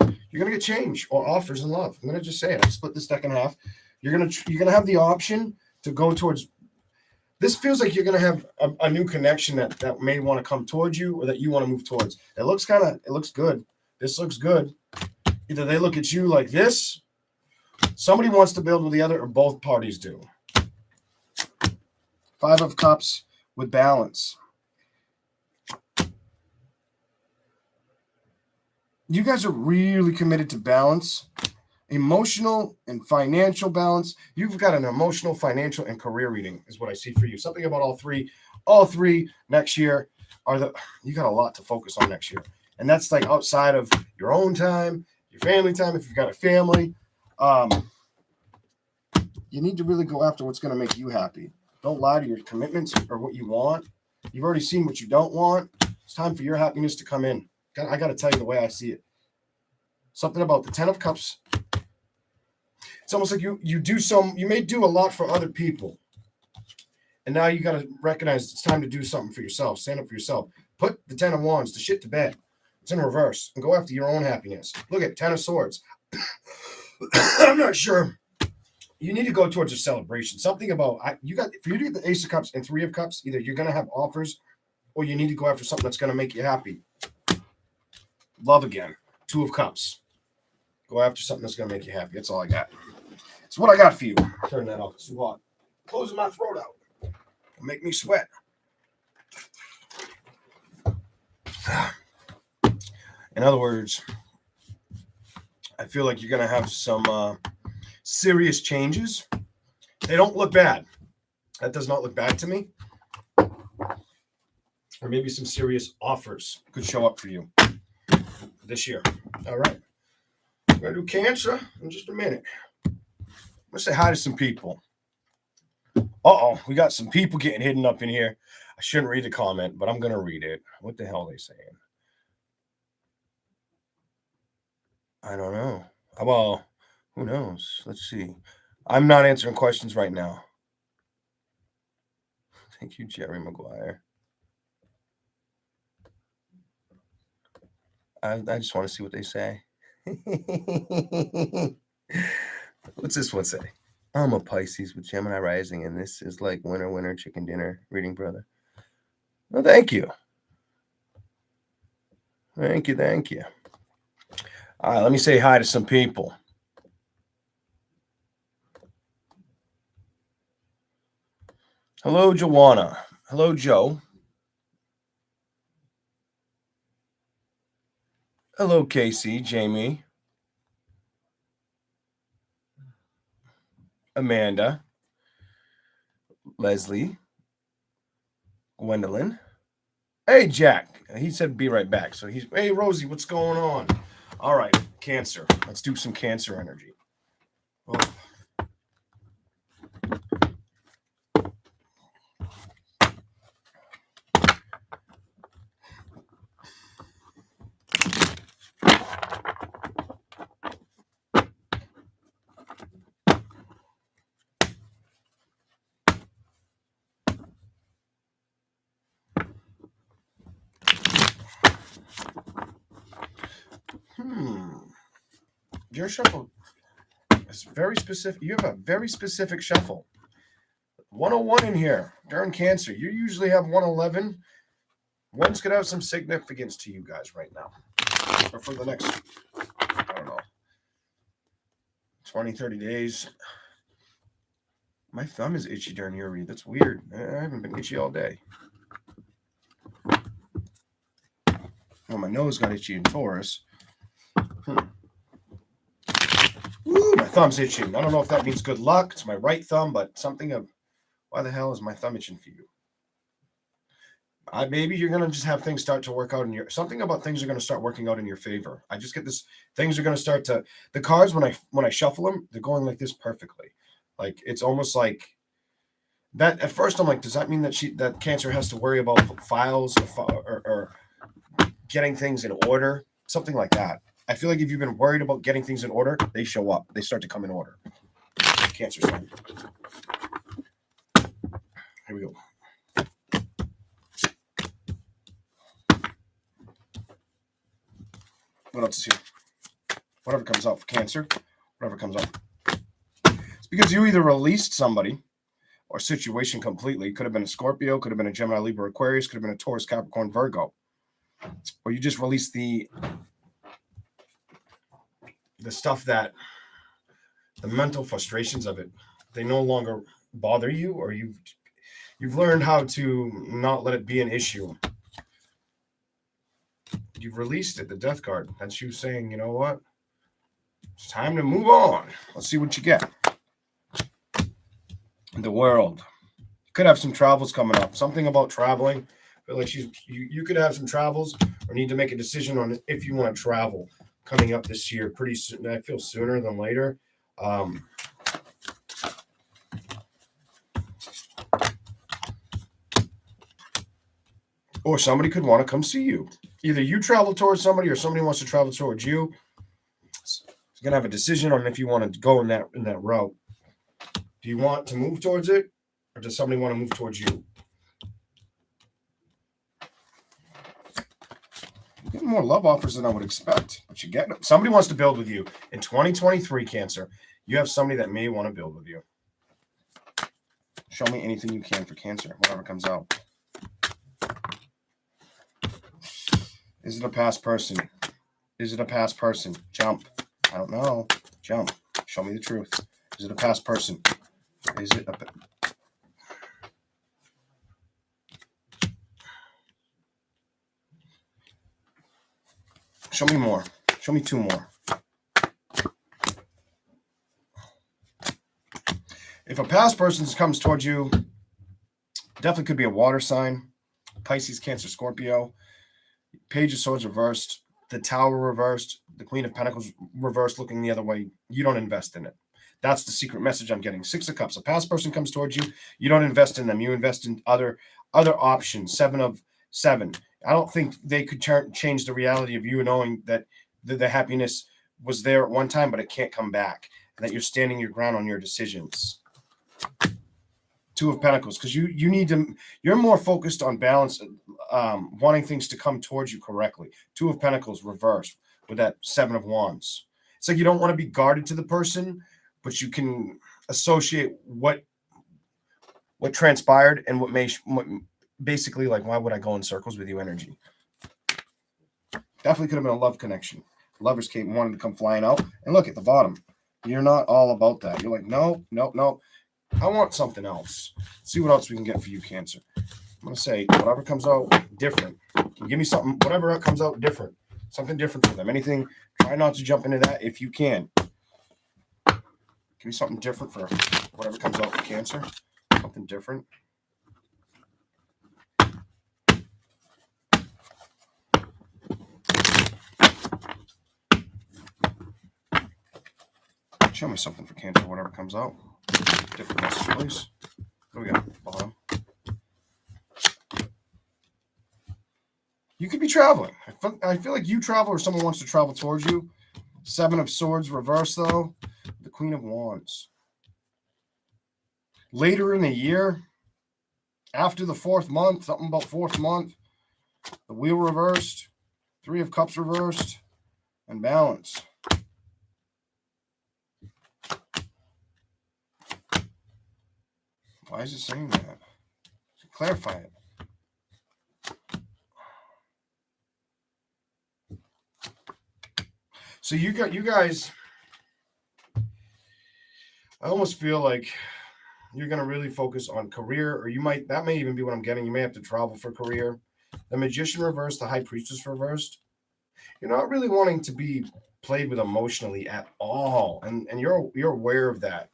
You're going to get change or offers in love. I'm going to just say it. I split this deck in half. You're going to have the option to go towards. This feels like you're going to have a new connection that may want to come towards you or that you want to move towards. It looks good. This looks good. Either they look at you like this, somebody wants to build with the other, or both parties do. Five of Cups with balance. You guys are really committed to balance, emotional and financial balance. You've got an emotional, financial, and career reading is what I see for you. Something about all three. All three next year you got a lot to focus on next year. And that's like outside of your own time, your family time, if you've got a family. You need to really go after what's going to make you happy. Don't lie to your commitments or what you want. You've already seen what you don't want. It's time for your happiness to come in. I got to tell you the way I see it. Something about the Ten of Cups. It's almost like you may do a lot for other people. And now you got to recognize it's time to do something for yourself. Stand up for yourself. Put the Ten of Wands, the shit to bed. It's in reverse. And go after your own happiness. Look at Ten of Swords. I'm not sure. You need to go towards a celebration. Something about for you to get the Ace of Cups and Three of Cups, either you're going to have offers or you need to go after something that's going to make you happy. Love again. Two of Cups. Go after something that's going to make you happy. That's all I got. That's what I got for you. Turn that off. It's too hot. Closing my throat out. It'll make me sweat. In other words, I feel like you're going to have some serious changes. They don't look bad. That does not look bad to me. Or maybe some serious offers could show up for you this year. All right. We're going to do Cancer in just a minute. Let's say hi to some people. Uh-oh, we got some people getting hidden up in here. I shouldn't read the comment, but I'm going to read it. What the hell are they saying? I don't know. Well, who knows? Let's see. I'm not answering questions right now. Thank you, Jerry Maguire. I just want to see what they say. What's this one say? I'm a Pisces with Gemini rising, and this is like winter, winter, chicken dinner. Reading, brother. Well, thank you. Thank you, thank you. All right, let me say hi to some people. Hello, Joanna. Hello, Joe. Hello, Casey, Jamie, Amanda, Leslie, Gwendolyn. Hey, Jack. He said be right back. So he's, hey, Rosie, what's going on? All right, Cancer. Let's do some Cancer energy. Oh. Your shuffle is very specific. You have a very specific shuffle. 101 in here. Darn Cancer. You usually have 111. One's going to have some significance to you guys right now. Or for the next, I don't know, 20, 30 days. My thumb is itchy during your read. That's weird. I haven't been itchy all day. Well, my nose got itchy in Taurus. Ooh, my thumb's itching. I don't know if that means good luck. It's my right thumb, but something of why the hell is my thumb itching for you? Maybe you're gonna just have things start to work out in your something about things are gonna start working out in your favor. I just get this things are gonna start to the cards when I shuffle them, they're going like this perfectly. Like it's almost like that at first I'm like, does that mean that Cancer has to worry about files or getting things in order? Something like that. I feel like if you've been worried about getting things in order, they show up. They start to come in order. Cancer sign. Here we go. What else is here? Whatever comes out for Cancer, whatever comes out. It's because you either released somebody or situation completely. Could have been a Scorpio, could have been a Gemini, Libra, Aquarius, could have been a Taurus, Capricorn, Virgo. Or you just released the stuff that the mental frustrations of it, they no longer bother you, or you've learned how to not let it be an issue. You've released it, the death card. That's you saying, you know what? It's time to move on. Let's see what you get. The World. You could have some travels coming up. Something about traveling. I feel like you could have some travels or need to make a decision on if you want to travel coming up this year pretty soon. I feel sooner than later. Or somebody could want to come see you. Either you travel towards somebody or somebody wants to travel towards you. It's going to have a decision on if you want to go in that route. Do you want to move towards it, or does somebody want to move towards you? You're getting more love offers than I would expect, but you get somebody wants to build with you in 2023. Cancer, you have somebody that may want to build with you. Show me anything you can for Cancer, whatever comes out. Is it a past person? Is it a past person? Jump. I don't know. Jump. Show me the truth. Is it a past person? Is it a... Show me more. Show me two more. If a past person comes towards you, definitely could be a water sign. Pisces, Cancer, Scorpio. Page of Swords reversed. The Tower reversed. The Queen of Pentacles reversed, looking the other way. You don't invest in it. That's the secret message I'm getting. Six of Cups. A past person comes towards you. You don't invest in them. You invest in other options. 7 of 7. I don't think they could change the reality of you knowing that the happiness was there at one time, but it can't come back. And that you're standing your ground on your decisions. Two of Pentacles, because you need to, you're more focused on balance, wanting things to come towards you correctly. Two of Pentacles reversed with that Seven of Wands. It's like you don't want to be guarded to the person, but you can associate what transpired and what basically, like, why would I go in circles with you energy. Definitely could have been a love connection. Lovers came, wanted to come flying out. And look at the bottom. You're not all about that. You're like, no. I want something else. See what else we can get for you, Cancer. I'm going to say, whatever comes out different. Give me something, whatever comes out different. Something different for them. Anything, try not to jump into that if you can. Give me something different for whatever comes out for Cancer. Something different. Show me something for Cancer, whatever comes out. Different message, please. What do we got? Bottom. You could be traveling. I feel like you travel or someone wants to travel towards you. Seven of Swords reverse, though. The Queen of Wands. Later in the year, after the 4th month, something about 4th month, the Wheel reversed, Three of Cups reversed, and Balance. Why is it saying that? Clarify it. So you guys, I almost feel like you're going to really focus on career, or that may even be what I'm getting. You may have to travel for career. The Magician reversed, the High Priestess reversed. You're not really wanting to be played with emotionally at all. And you're aware of that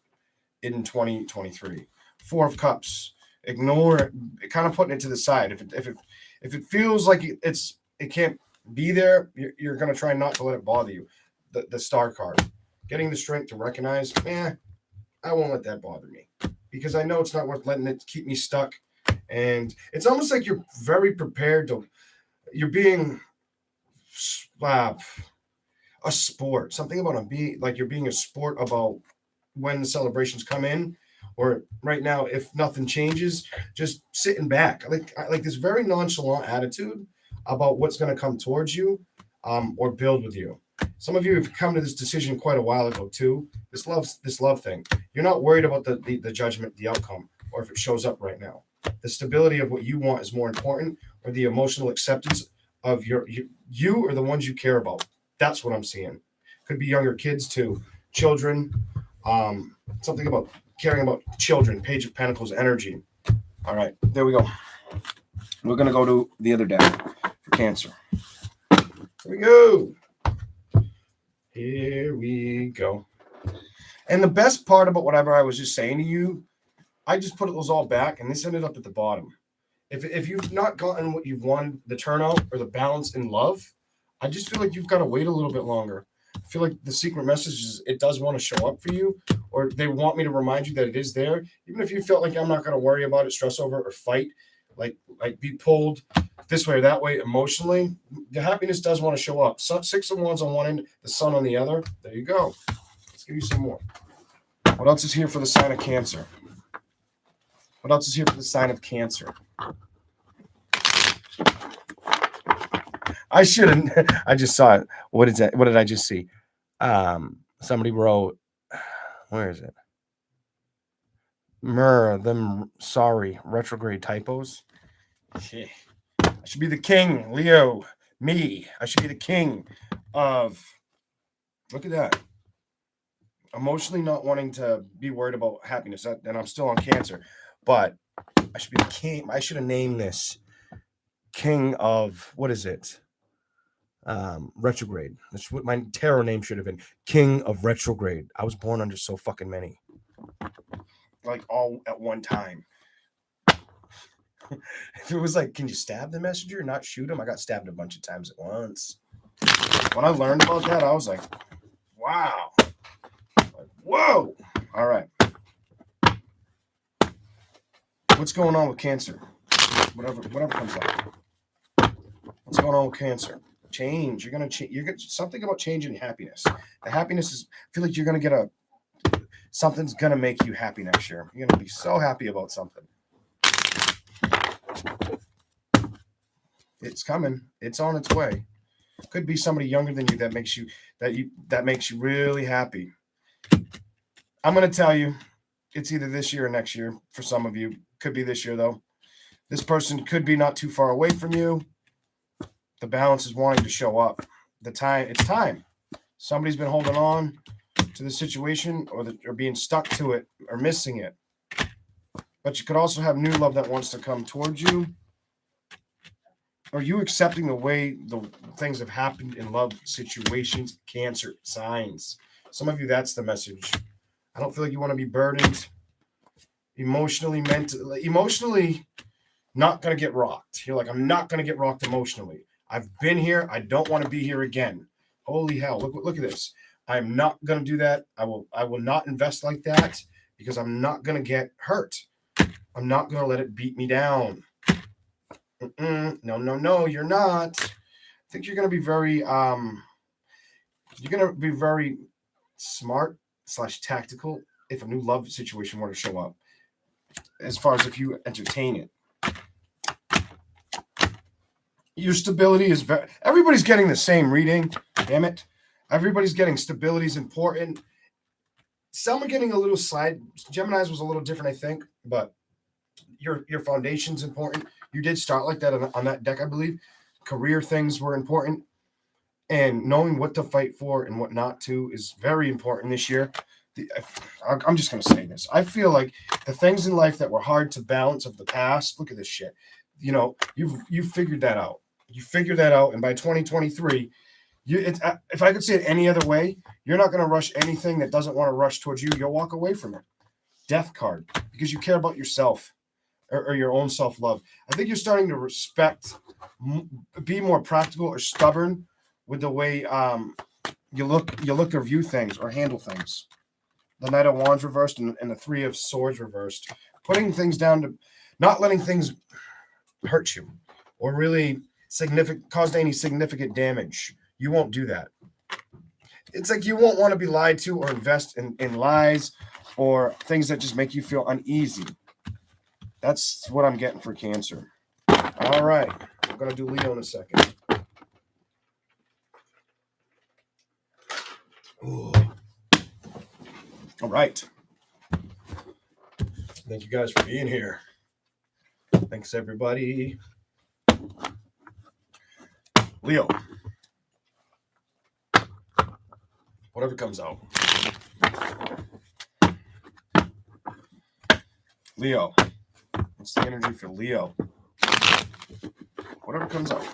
in 2023. Four of Cups. Ignore it, kind of putting it to the side. If it feels like it can't be there, you're going to try not to let it bother you. The Star card. Getting the strength to recognize, I won't let that bother me. Because I know it's not worth letting it keep me stuck. And it's almost like you're very prepared to, you're being a sport. Something about you're being a sport about when the celebrations come in. Or right now, if nothing changes, just sitting back. I like this very nonchalant attitude about what's going to come towards you or build with you. Some of you have come to this decision quite a while ago too. This love thing. You're not worried about the judgment, the outcome, or if it shows up right now. The stability of what you want is more important, or the emotional acceptance of you or the ones you care about. That's what I'm seeing. Could be younger kids too, children. Something about caring about children. Page of Pentacles energy. All right, there we go. We're gonna go to the other deck for Cancer. Here we go. Here we go. And the best part about whatever I was just saying to you, I just put those all back, and this ended up at the bottom. If you've not gotten what you've wanted, the turnout or the balance in love, I just feel like you've got to wait a little bit longer. I feel like the secret message is it does want to show up for you, or they want me to remind you that it is there. Even if you felt like I'm not going to worry about it, stress over it, or fight, like be pulled this way or that way emotionally, the happiness does want to show up. So, 6 of Wands on one end, the Sun on the other. There you go. Let's give you some more. What else is here for the sign of Cancer? What else is here for the sign of Cancer? I shouldn't. I just saw it. What is that? What did I just see? Somebody wrote, where is it? Sorry, retrograde typos. Yeah. I should be the king, Leo, me. I should be the king of, look at that. Emotionally not wanting to be worried about happiness. And I'm still on Cancer. But I should be the king. I should have named this king of, what is it? Retrograde. That's what my tarot name should have been. King of Retrograde. I was born under so fucking many. Like all at one time. If it was like, can you stab the messenger and not shoot him? I got stabbed a bunch of times at once. When I learned about that, I was like, wow. Like, whoa. All right. What's going on with Cancer? Whatever comes up. What's going on with Cancer? Change. You're gonna change. You're gonna something about changing happiness. The happiness is. I feel like you're gonna get Something's going to make you happy next year. You're going to be so happy about something. It's coming. It's on its way. Could be somebody younger than you that makes you really happy. I'm going to tell you, it's either this year or next year for some of you. Could be this year, though. This person could be not too far away from you. The balance is wanting to show up. It's time. Somebody's been holding on to the situation or being stuck to it or missing it. But you could also have new love that wants to come towards you. Or you accepting the way the things have happened in love situations, Cancer signs. Some of you, that's the message. I don't feel like you want to be burdened emotionally, mentally. Emotionally, not going to get rocked. You're like, I'm not going to get rocked emotionally. I've been here. I don't want to be here again. Holy hell. Look at this. I'm not going to do that. I will not invest like that because I'm not going to get hurt. I'm not going to let it beat me down. No, you're not. I think you're going to be very smart / tactical if a new love situation were to show up, as far as if you entertain it. Your stability is everybody's getting the same reading. Damn it. Everybody's getting stability is important. Some are getting a little slide. Gemini's was a little different, I think, but your foundation's important. You did start like that on that deck, I believe. Career things were important. And knowing what to fight for and what not to is very important this year. I'm just going to say this. I feel like the things in life that were hard to balance of the past, look at this shit. You've figured that out. You figured that out. And by 2023, if I could say it any other way, you're not going to rush anything that doesn't want to rush towards you. You'll walk away from it. Death card. Because you care about yourself. Or your own self-love. I think you're starting to be more practical or stubborn with the way you look or view things or handle things. The Knight of Wands reversed and the Three of Swords reversed. Putting things down to not letting things hurt you or really cause any significant damage. You won't do that. It's like you won't want to be lied to or invest in lies or things that just make you feel uneasy. That's what I'm getting for Cancer. All right. I'm going to do Leo in a second. Ooh. All right. Thank you guys for being here. Thanks, everybody. Leo. Whatever comes out. Leo. What's the energy for Leo? Whatever comes out.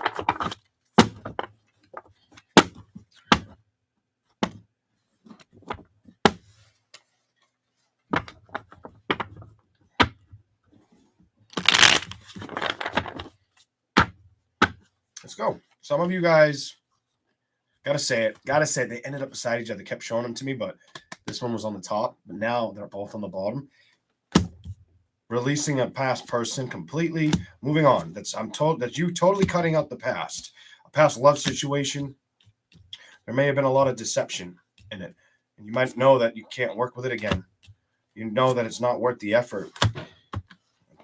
Let's go. Some of you guys, gotta say it. They ended up beside each other. They kept showing them to me, but this one was on the top. But now they're both on the bottom. Releasing a past person completely, moving on. I'm told that you totally cutting out the past, a past love situation. There may have been a lot of deception in it, and you might know that you can't work with it again. You know that it's not worth the effort.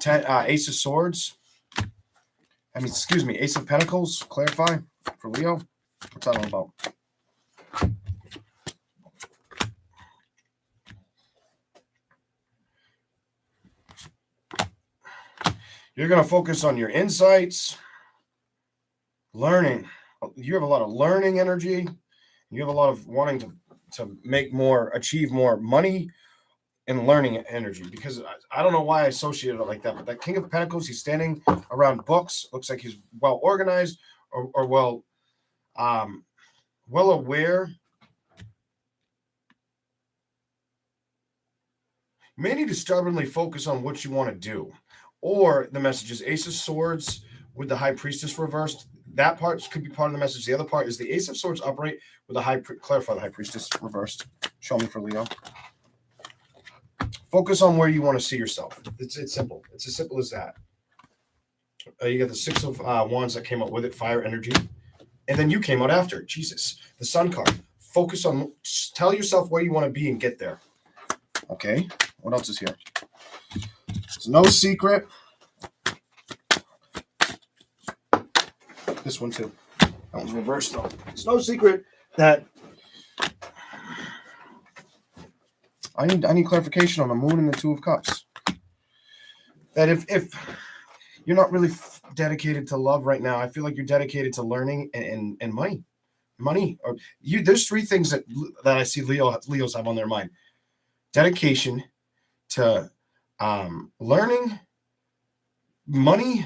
Ace of Swords. Ace of Pentacles. Clarify for Leo. What's that all about? You're going to focus on your insights, learning. You have a lot of learning energy. You have a lot of wanting to make more, achieve more money and learning energy. Because I don't know why I associated it like that, but that King of Pentacles, he's standing around books. Looks like he's well organized or well aware. You may need to stubbornly focus on what you want to do. Or the message is Ace of Swords with the High Priestess reversed. That part could be part of the message. The other part is the Ace of Swords upright with clarify the High Priestess reversed. Show me for Leo. Focus on where you want to see yourself. It's simple. It's as simple as that. You got the Six of Wands that came up with it, fire energy. And then you came out after. Jesus. The Sun card. Focus on, tell yourself where you want to be and get there. Okay, what else is here? It's no secret. This one too. That one's reversed though. It's no secret that I need clarification on the moon and the Two of Cups. That if you're not really dedicated to love right now, I feel like you're dedicated to learning and money. Money. Or you there's three things that I see Leos have on their mind. Dedication to learning, money,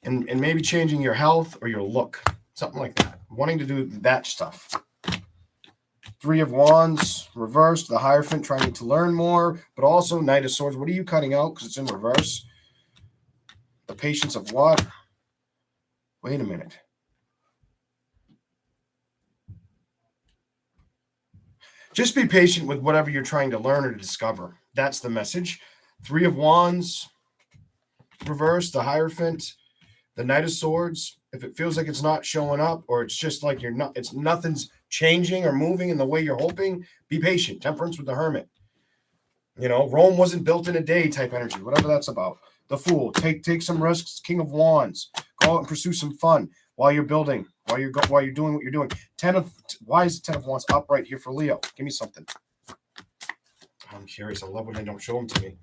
and maybe changing your health or your look. Something like that. Wanting to do that stuff. Three of Wands, reversed, the Hierophant trying to learn more, but also Knight of Swords. What are you cutting out? Because it's in reverse. The Patience of what? Wait a minute. Just be patient with whatever you're trying to learn or to discover. That's the message. Three of Wands, reversed, the Hierophant, the Knight of Swords. If it feels like it's not showing up, or it's just like nothing's changing or moving in the way you're hoping, be patient. Temperance with the Hermit. Rome wasn't built in a day type energy, whatever that's about. The Fool, take some risks. King of Wands, go out and pursue some fun while you're building, while you're doing what you're doing. Why is the Ten of Wands up right here for Leo? Give me something. I'm curious. I love when they don't show them to me.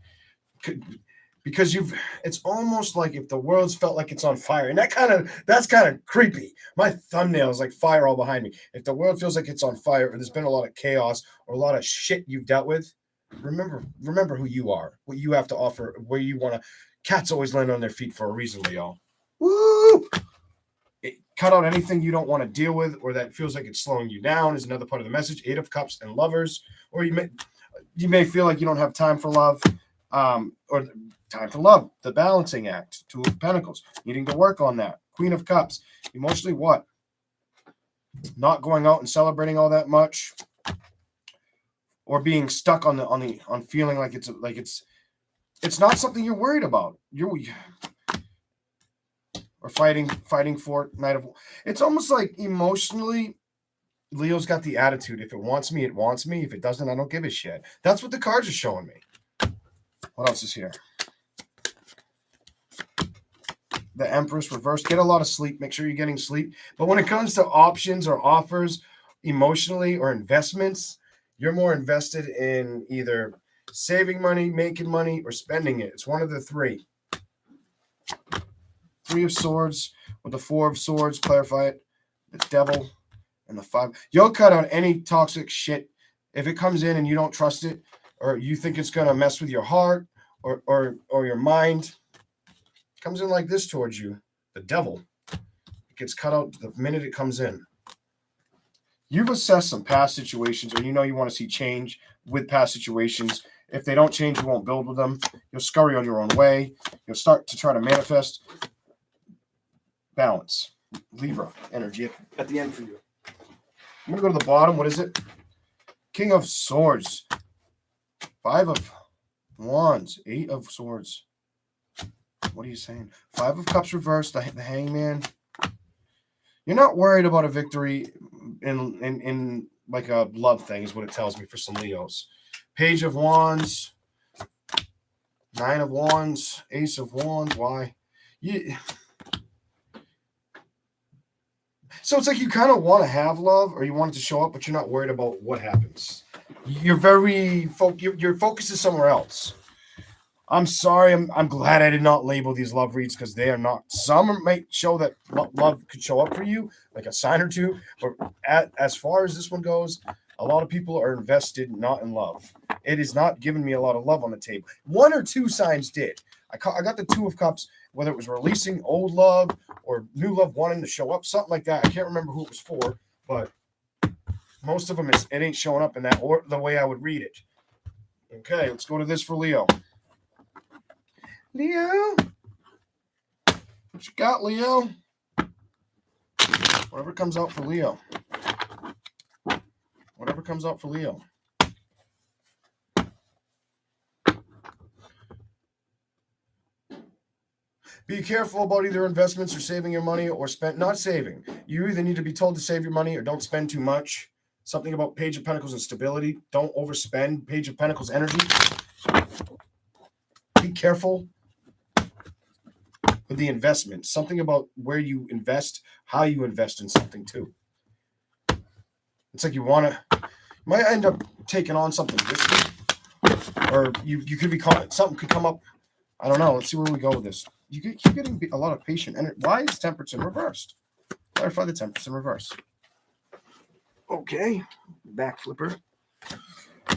Because it's almost like if the world's felt like it's on fire, and that's kind of creepy. My thumbnail is like fire all behind me. If the world feels like it's on fire, or there's been a lot of chaos or a lot of shit you've dealt with, remember who you are, what you have to offer, where you want to. Cats always land on their feet for a reason, Leo. Woo! Cut out anything you don't want to deal with, or that feels like it's slowing you down. Is another part of the message. Eight of Cups and Lovers, or you may feel like you don't have time for love, or time to love, the balancing act. Two of Pentacles, needing to work on that. Queen of Cups, emotionally what? Not going out and celebrating all that much, or being stuck on feeling like it's not something you're worried about. Or fighting for Knight of. It's almost like emotionally, Leo's got the attitude. If it wants me, it wants me. If it doesn't, I don't give a shit. That's what the cards are showing me. What else is here? The Empress reversed. Get a lot of sleep. Make sure you're getting sleep. But when it comes to options or offers, emotionally or investments, you're more invested in either saving money, making money, or spending it. It's one of the three. Three of Swords with the Four of Swords. Clarify it. The Devil and the Five. You'll cut out any toxic shit if it comes in and you don't trust it, or you think it's gonna mess with your heart or your mind. It comes in like this towards you. The Devil. It gets cut out the minute it comes in. You've assessed some past situations, or you want to see change with past situations. If they don't change, you won't build with them. You'll scurry on your own way. You'll start to try to manifest balance. Libra energy at the end for you. I'm going to go to the bottom. What is it? King of Swords. Five of Wands. Eight of Swords. What are you saying? Five of Cups reversed. The Hangman. You're not worried about a victory in like a love thing is what it tells me for some Leos. Page of Wands. Nine of Wands. Ace of Wands. Why? So it's like you kind of want to have love, or you want it to show up, but you're not worried about what happens. Your focus is somewhere else. I'm sorry. I'm glad I did not label these love reads, because they are not. Some might show that love could show up for you, like a sign or two. But as far as this one goes, a lot of people are invested not in love. It is not giving me a lot of love on the table. One or two signs did. I got the Two of Cups, whether it was releasing old love or new love wanting to show up, something like that. I can't remember who it was for, but most of them, it ain't showing up in that or the way I would read it. Okay, let's go to this for Leo. Leo? What you got, Leo? Whatever comes out for Leo. Whatever comes out for Leo. Be careful about either investments or saving your money or not saving. You either need to be told to save your money or don't spend too much. Something about Page of Pentacles and stability. Don't overspend. Page of Pentacles energy. Be careful with the investment. Something about where you invest, how you invest in something too. It's like you might end up taking on something risky, or you could be caught. Something could come up. I don't know. Let's see where we go with this. You keep getting a lot of patient energy. Why is Temperance in reversed? Clarify the Temperance in reverse. Okay, back flipper.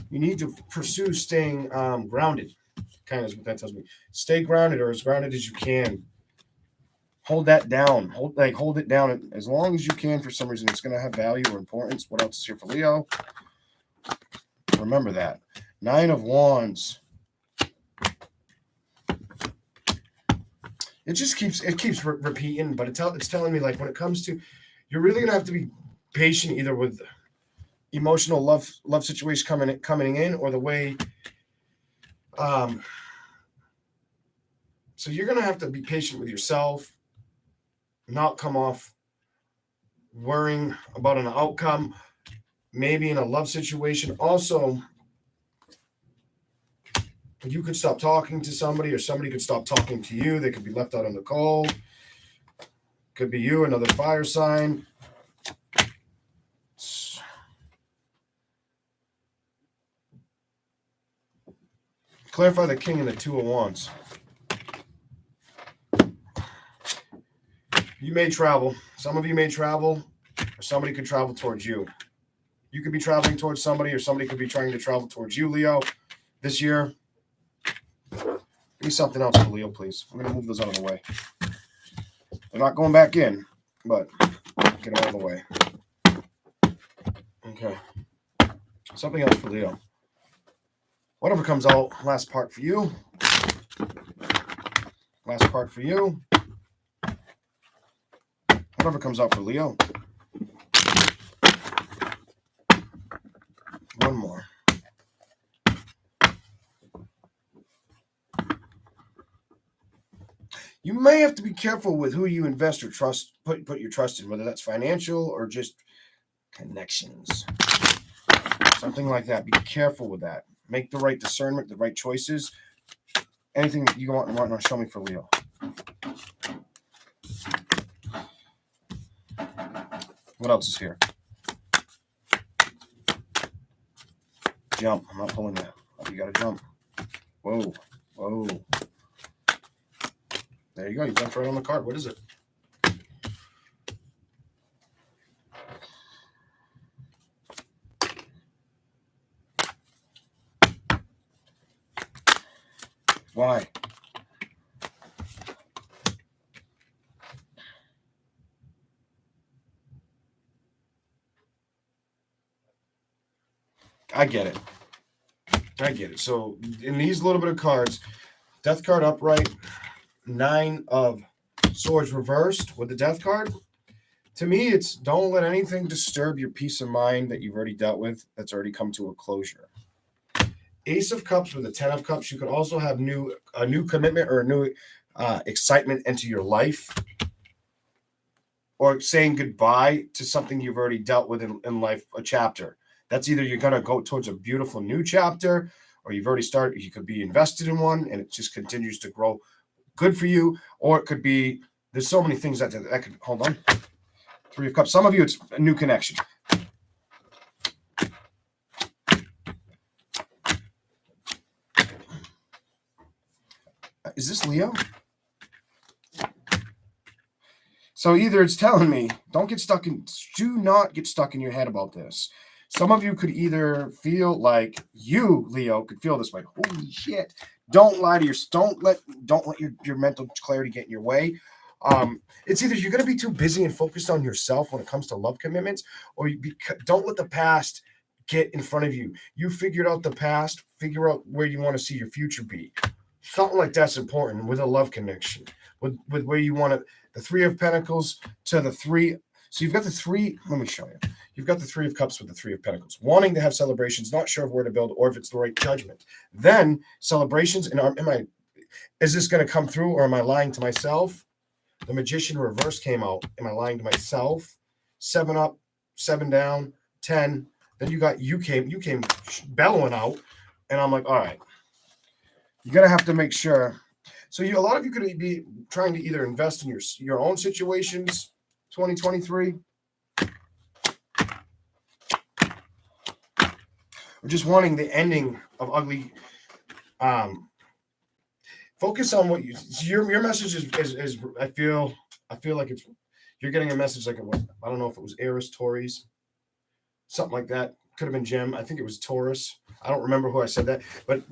You need to pursue staying grounded. Kind of is what that tells me. Stay grounded, or as grounded as you can. Hold that down. Hold it down as long as you can. For some reason, it's going to have value or importance. What else is here for Leo? Remember that. 9 of Wands. It just keeps repeating, but it's telling me, like, when it comes to, you're really going to have to be patient either with emotional love situation coming in, or the way so you're going to have to be patient with yourself, not come off worrying about an outcome, maybe in a love situation. Also, you could stop talking to somebody, or somebody could stop talking to you. They could be left out in the cold. Could be you, another fire sign. Clarify the King and the 2 of Wands. You may travel. Some of you may travel, or somebody could travel towards you. You could be traveling towards somebody, or somebody could be trying to travel towards you, Leo, this year. Give me something else for Leo, please. I'm going to move those out of the way. They're not going back in, but get them out of the way. Okay. Something else for Leo. Whatever comes out, last part for you. Last part for you. Whatever comes out for Leo. One more. You may have to be careful with who you invest or trust, put your trust in, whether that's financial or just connections. Something like that. Be careful with that. Make the right discernment, the right choices. Anything that you want to show me for Leo. What else is here? Jump. I'm not pulling that. Oh, you got to jump. Whoa. Whoa. There you go. You jumped right on the card. What is it? Why? I get it. So in these little bit of cards, Death card upright, 9 of Swords reversed with the Death card. To me, it's don't let anything disturb your peace of mind that you've already dealt with, that's already come to a closure. Ace of Cups with the 10 of Cups. You could also have a new commitment or a new excitement into your life, or saying goodbye to something you've already dealt with in life, a chapter. That's either you're going to go towards a beautiful new chapter, or you've already started. You could be invested in one and it just continues to grow good for you. Or it could be, there's so many things that could, hold on. 3 of Cups. Some of you, it's a new connection. Is this Leo? So either it's telling me, do not get stuck in your head about this. Some of you could either feel like you, Leo, could feel this way. Holy shit. Don't lie to don't let your mental clarity get in your way. It's either you're going to be too busy and focused on yourself when it comes to love commitments, or don't let the past get in front of you. You figured out the past, figure out where you want to see your future be. Something like that's important with a love connection, with where you want to, the 3 of Pentacles to the 3. So you've got the 3, let me show you. You've got the 3 of Cups with the 3 of Pentacles, wanting to have celebrations, not sure of where to build or if it's the right judgment. Then celebrations, and is this going to come through, or am I lying to myself? The Magician reverse came out. Am I lying to myself? 7 up, 7 down, 10. Then you came bellowing out, and I'm like, all right, you're gonna have to make sure. So a lot of you could be trying to either invest in your own situations, 2023, or just wanting the ending of ugly. Focus on what your message is. I feel like you're getting a message like I don't know if it was Aries, Taurus, something like that. Could have been Gem. I think it was Taurus. I don't remember who I said that, but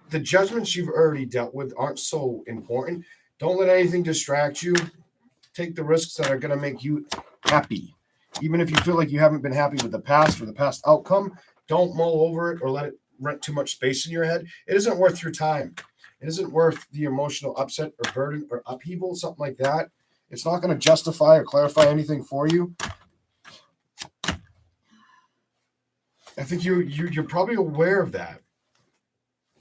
the judgments you've already dealt with aren't so important. Don't let anything distract you. Take the risks that are going to make you happy. Even if you feel like you haven't been happy with the past or the past outcome, don't mull over it or let it rent too much space in your head. It isn't worth your time. It isn't worth the emotional upset or burden or upheaval, something like that. It's not going to justify or clarify anything for you. I think you're probably aware of that.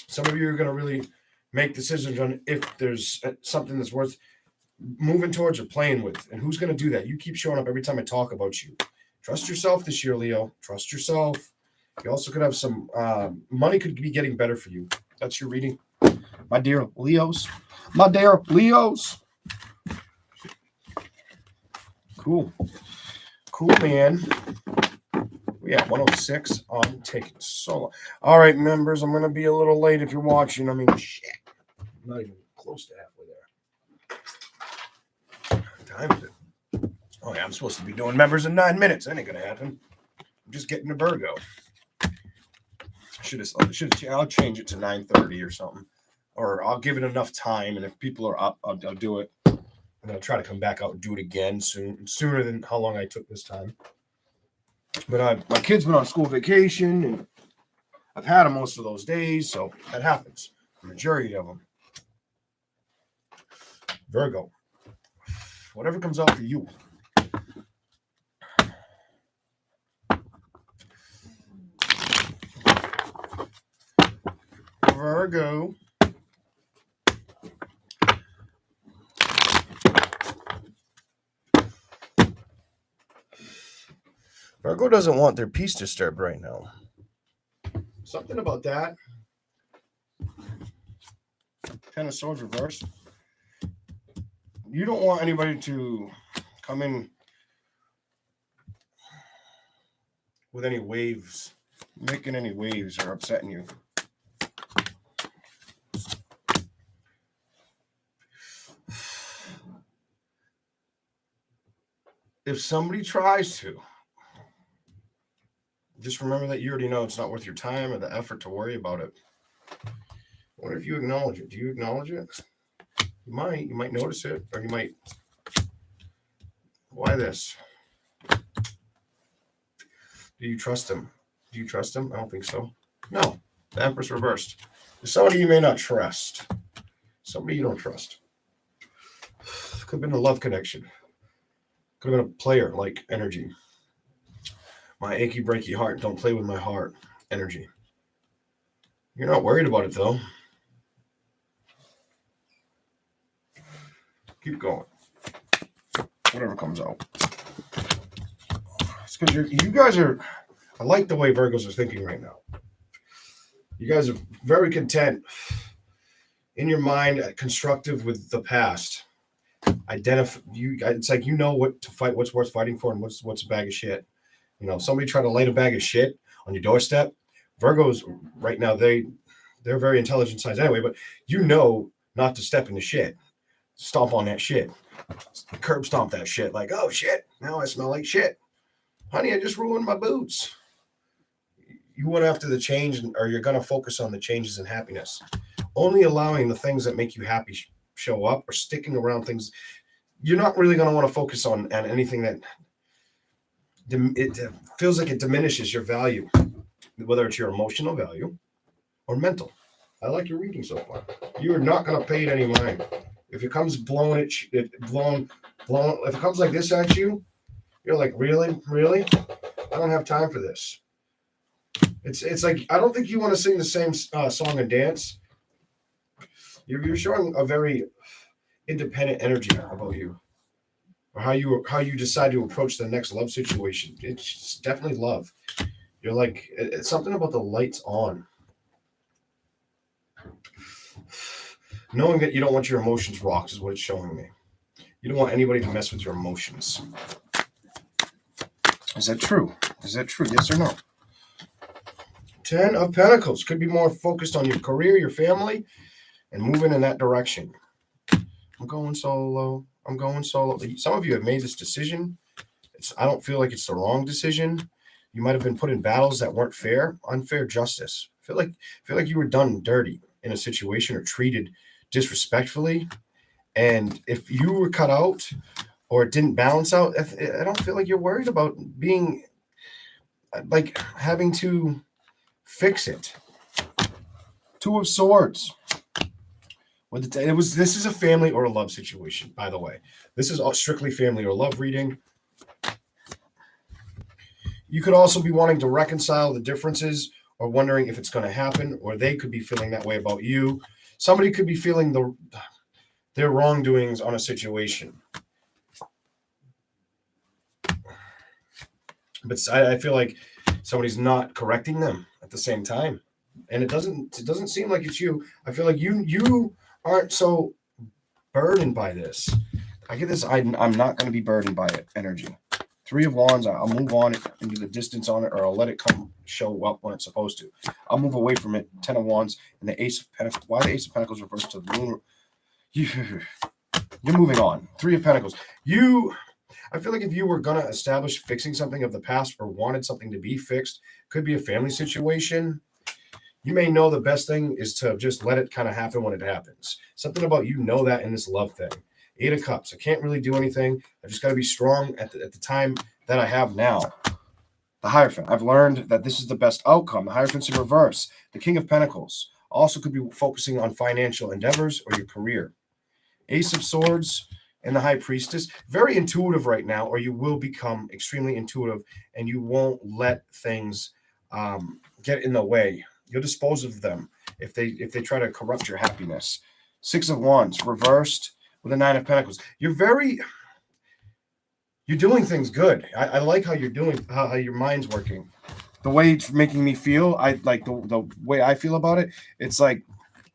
Some of you are going to really make decisions on if there's something that's worth moving towards or playing with. And who's going to do that? You keep showing up every time I talk about you. Trust yourself this year, Leo. Trust yourself. You also could have some money could be getting better for you. That's your reading. My dear Leos. My dear Leos. Cool. Cool, man. We at 106 on taking solo. All right, members, I'm going to be a little late if you're watching. I mean, shit. I'm not even close to halfway there. What time is it? Oh, yeah, I'm supposed to be doing members in 9 minutes. That ain't going to happen. I'm just getting to Virgo. I'll change it to 9:30 or something. Or I'll give it enough time, and if people are up, I'll do it. And I'll try to come back out and do it again sooner than how long I took this time. But my kid's been on school vacation, and I've had them most of those days, so that happens. The majority of them. Virgo. Whatever comes out for you. Virgo. Virgo doesn't want their peace disturbed right now. Something about that. Ten of Swords reversed. You don't want anybody to come in with any waves, making any waves or upsetting you. If somebody tries to, just remember that you already know it's not worth your time or the effort to worry about it. What if you acknowledge it? Do you acknowledge it? You might notice it, or you might. Why this? Do you trust him? Do you trust him? I don't think so. No, the Empress reversed. There's somebody you may not trust. Somebody you don't trust. Could have been a love connection. Could have been a player-like energy. My achy, breaky heart, don't play with my heart energy. You're not worried about it, though. Keep going. Whatever comes out. It's because you guys are... I like the way Virgos are thinking right now. You guys are very content in your mind, constructive with the past. It's like you know what to fight, what's worth fighting for, and what's a bag of shit. You know, somebody try to light a bag of shit on your doorstep. Virgos right now, they're very intelligent signs anyway, but you know not to step in the shit. Stomp on that shit. Curb stomp that shit. Like, oh shit, now I smell like shit. Honey, I just ruined my boots. You went after the change, or you're going to focus on the changes in happiness. Only allowing the things that make you happy show up, or sticking around things. You're not really going to want to focus on anything that it feels like it diminishes your value, whether it's your emotional value or mental. I like your reading so far. You're not going to pay it any mind. If it comes blown, if it comes like this at you, you're like, really? I don't have time for this. It's like, I don't think you want to sing the same song and dance. You're showing a very independent energy about you, or how you decide to approach the next love situation. It's definitely love. You're like, it's something about the lights on. Knowing that you don't want your emotions rocked is what it's showing me. You don't want anybody to mess with your emotions. Is that true? Is that true? Yes or no? 10 of Pentacles. Could be more focused on your career, your family, and moving in that direction. I'm going solo. I'm going solo. Some of you have made this decision. I don't feel like it's the wrong decision. You might have been put in battles that weren't fair, unfair justice. I feel like you were done dirty in a situation or treated disrespectfully. And if you were cut out or it didn't balance out, I don't feel like you're worried about being like having to fix it. 2 of Swords. This is a family or a love situation, by the way. This is strictly family or love reading. You could also be wanting to reconcile the differences or wondering if it's going to happen, or they could be feeling that way about you. Somebody could be feeling their wrongdoings on a situation. But I feel like somebody's not correcting them at the same time. And it doesn't seem like it's you. I feel like you aren't so burdened by this. I get this, I'm not going to be burdened by it energy. 3 of Wands, I'll move on into the distance on it, or I'll let it show up when it's supposed to. I'll move away from it. 10 of Wands and the Ace of Pentacles. Why the Ace of Pentacles reversed to the Moon? You're moving on. 3 of Pentacles. I feel like if you were going to establish fixing something of the past or wanted something to be fixed, could be a family situation. You may know the best thing is to just let it kind of happen when it happens. Something about that in this love thing. 8 of Cups. I can't really do anything. I just got to be strong at the time that I have now. The Hierophant. I've learned that this is the best outcome. The Hierophant's in reverse. The King of Pentacles. Also could be focusing on financial endeavors or your career. Ace of Swords and the High Priestess. Very intuitive right now, or you will become extremely intuitive and you won't let things get in the way. You'll dispose of them if they try to corrupt your happiness. 6 of Wands reversed with the 9 of Pentacles. You're doing things good. I like how you're doing, how your mind's working. The way it's making me feel, I like the way I feel about it. It's like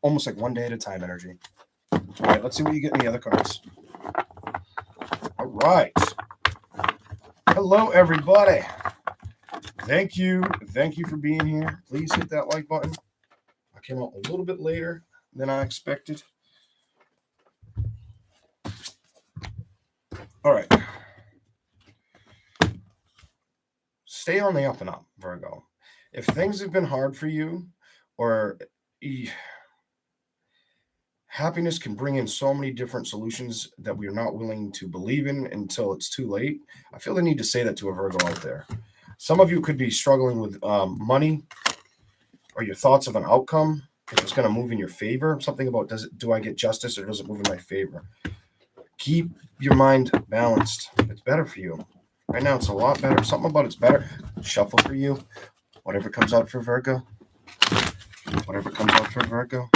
almost like one day at a time energy. All right, let's see what you get in the other cards. All right. Hello, everybody. Thank you for being here. Please hit that like button. I came out a little bit later than I expected. All right. Stay on the up and up, Virgo. If things have been hard for you, or happiness can bring in so many different solutions that we're not willing to believe in until it's too late. I feel the need to say that to a Virgo out there. Some of you could be struggling with money or your thoughts of an outcome. If it's going to move in your favor, something about do I get justice or does it move in my favor? Keep your mind balanced. It's better for you. Right now, it's a lot better. Something about it's better. Shuffle for you. Whatever comes out for Virgo. Whatever comes out for Virgo.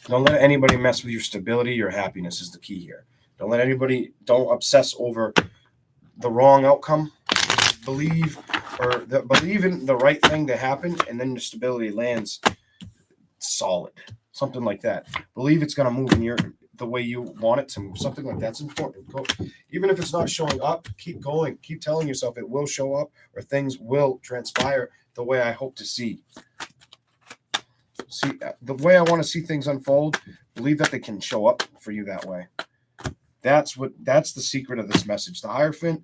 Don't let anybody mess with your stability. Your happiness is the key here. Don't obsess over the wrong outcome. Believe in the right thing to happen, and then your stability lands solid. Something like that. Believe it's going to move in the way you want it to move. Something like that's important. Even if it's not showing up, keep going. Keep telling yourself it will show up, or things will transpire the way I hope to see. See, the way I want to see things unfold, believe that they can show up for you that way. That's the secret of this message. The Hierophant.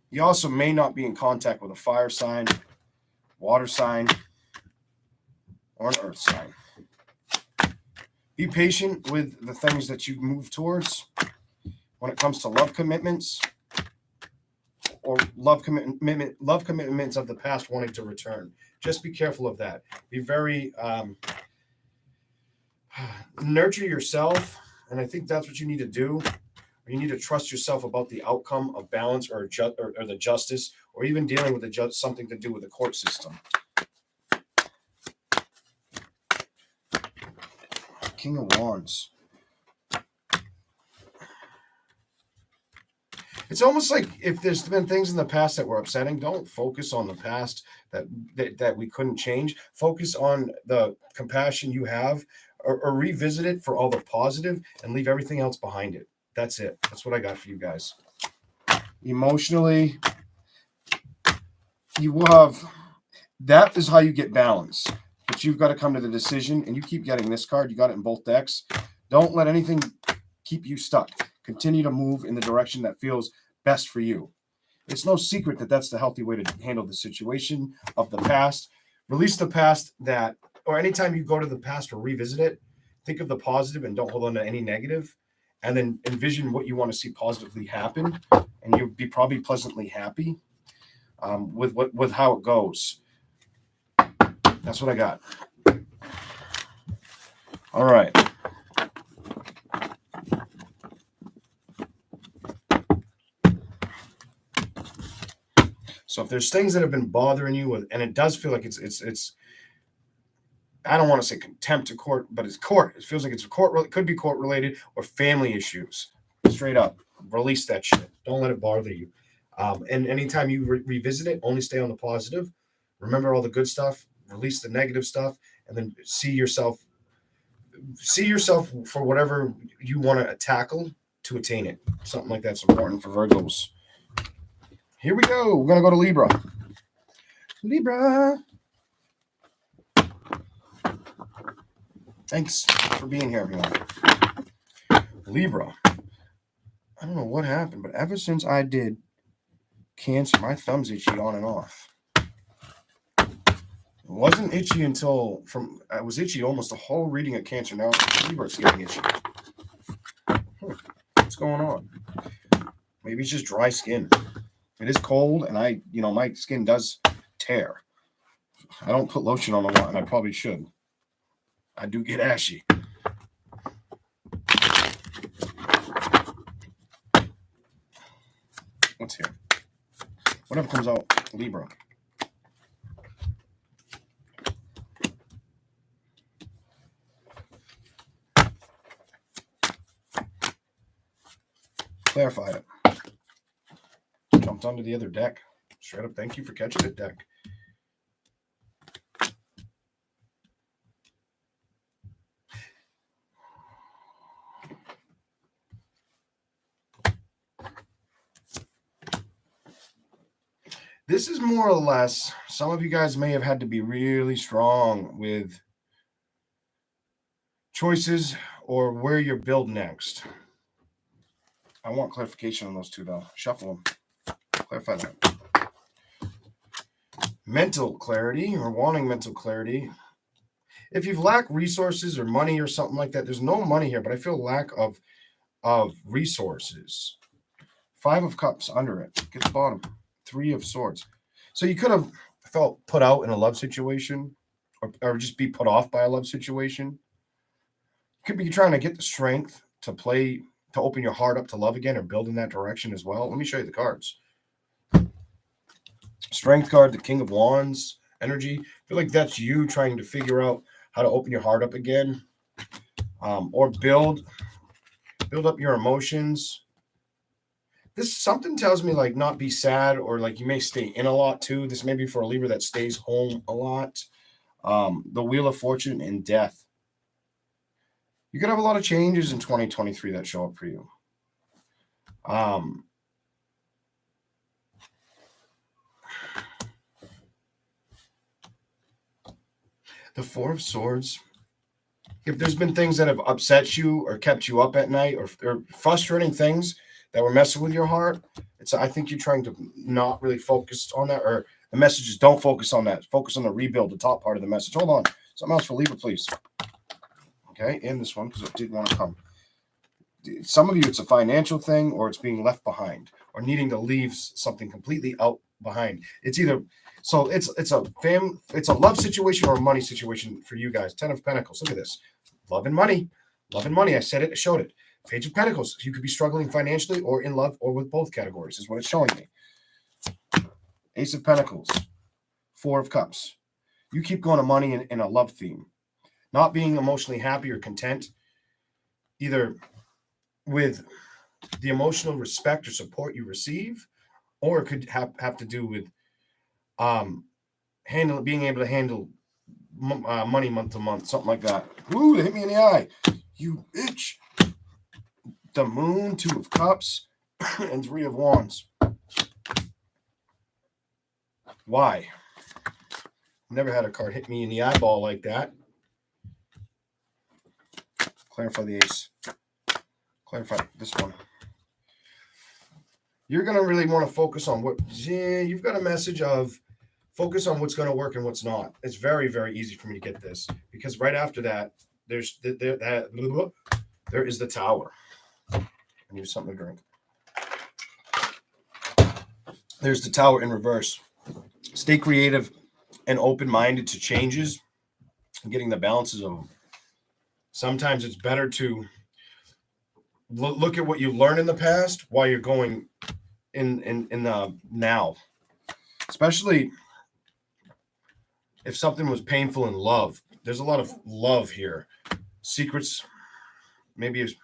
You also may not be in contact with a fire sign, water sign, or an earth sign. Be patient with the things that you move towards when it comes to love commitments or love commitments of the past wanting to return. Just be careful of that. Be very nurture yourself, and I think that's what you need to do. You need to trust yourself about the outcome of balance or the justice, or even dealing with something to do with the court system. King of Wands. It's almost like if there's been things in the past that were upsetting, don't focus on the past that we couldn't change. Focus on the compassion you have, or revisit it for all the positive and leave everything else behind it. That's it. That's what I got for you guys. Emotionally, you will have, that is how you get balance. But you've got to come to the decision, and you keep getting this card. You got it in both decks. Don't let anything keep you stuck. Continue to move in the direction that feels best for you. It's no secret that that's the healthy way to handle the situation of the past. Release the past, that, or anytime you go to the past or revisit it, think of the positive and don't hold on to any negative, and then envision what you want to see positively happen, and you'll be probably pleasantly happy with how it goes. That's what I got. All right. So if there's things that have been bothering you, and it does feel like it's I don't want to say contempt to court, but it's court. It feels like it's court. It could be court related or family issues. Straight up, release that shit. Don't let it bother you. And anytime you revisit it, only stay on the positive. Remember all the good stuff. Release the negative stuff, and then see yourself for whatever you want to tackle to attain it. Something like that's important for Virgos. Here we go. We're gonna go to Libra. Libra. Thanks for being here, everyone. Libra. I don't know what happened, but ever since I did Cancer, my thumb's itchy on and off. It wasn't itchy until I was itchy almost the whole reading of Cancer. Now Libra's getting itchy. What's going on? Maybe it's just dry skin. It is cold, and my skin does tear. I don't put lotion on a lot, and I probably should. I do get ashy. What's here? Whatever comes out, Libra. Clarify it. Jumped onto the other deck. Straight up, thank you for catching it, deck. This is more or less, some of you guys may have had to be really strong with choices or where you're building next. I want clarification on those two, though. Shuffle them. Clarify that. Mental clarity, or wanting mental clarity. If you've lacked resources or money or something like that, there's no money here, but I feel lack of resources. 5 of Cups under it. Get the bottom. 3 of Swords. So you could have felt put out in a love situation, or just be put off by a love situation. You could be trying to get the strength to open your heart up to love again, or build in that direction as well. Let me show you the cards. Strength card, the King of Wands energy. I feel like that's you trying to figure out how to open your heart up again, or build up your emotions. This something tells me like not be sad, or like you may stay in a lot too. This may be for a Libra that stays home a lot. The Wheel of Fortune and Death. You could have a lot of changes in 2023 that show up for you. The 4 of Swords. If there's been things that have upset you or kept you up at night, or frustrating things that were messing with your heart, I think you're trying to not really focus on that, or the message is don't focus on that. Focus on the rebuild, the top part of the message. Hold on. Something else for Libra, please. Okay, in this one, because it did want to come. Some of you, it's a financial thing, or it's being left behind, or needing to leave something completely out behind. It's either, so it's a love situation or a money situation for you guys. 10 of Pentacles. Look at this. Love and money. Love and money. I said it. I showed it. Page of Pentacles. You could be struggling financially, or in love, or with both categories is what it's showing me. Ace of Pentacles. 4 of Cups. You keep going to money in a love theme. Not being emotionally happy or content, either with the emotional respect or support you receive, or it could have to do with being able to handle money month to month, something like that. Ooh, they hit me in the eye. You bitch. The Moon, Two of Cups, and Three of Wands. Why? Never had a card hit me in the eyeball like that. Clarify the ace. Clarify this one. You're going to really want to focus on what you've got a message of focus on what's going to work and what's not. It's very, very easy for me to get this because right after that, there is the Tower. I need something to drink. There's the Tower in reverse. Stay creative and open-minded to changes and getting the balances of them. Sometimes it's better to look at what you learned in the past while you're going in the now, especially if something was painful in love. There's a lot of love here. Secrets, maybe it's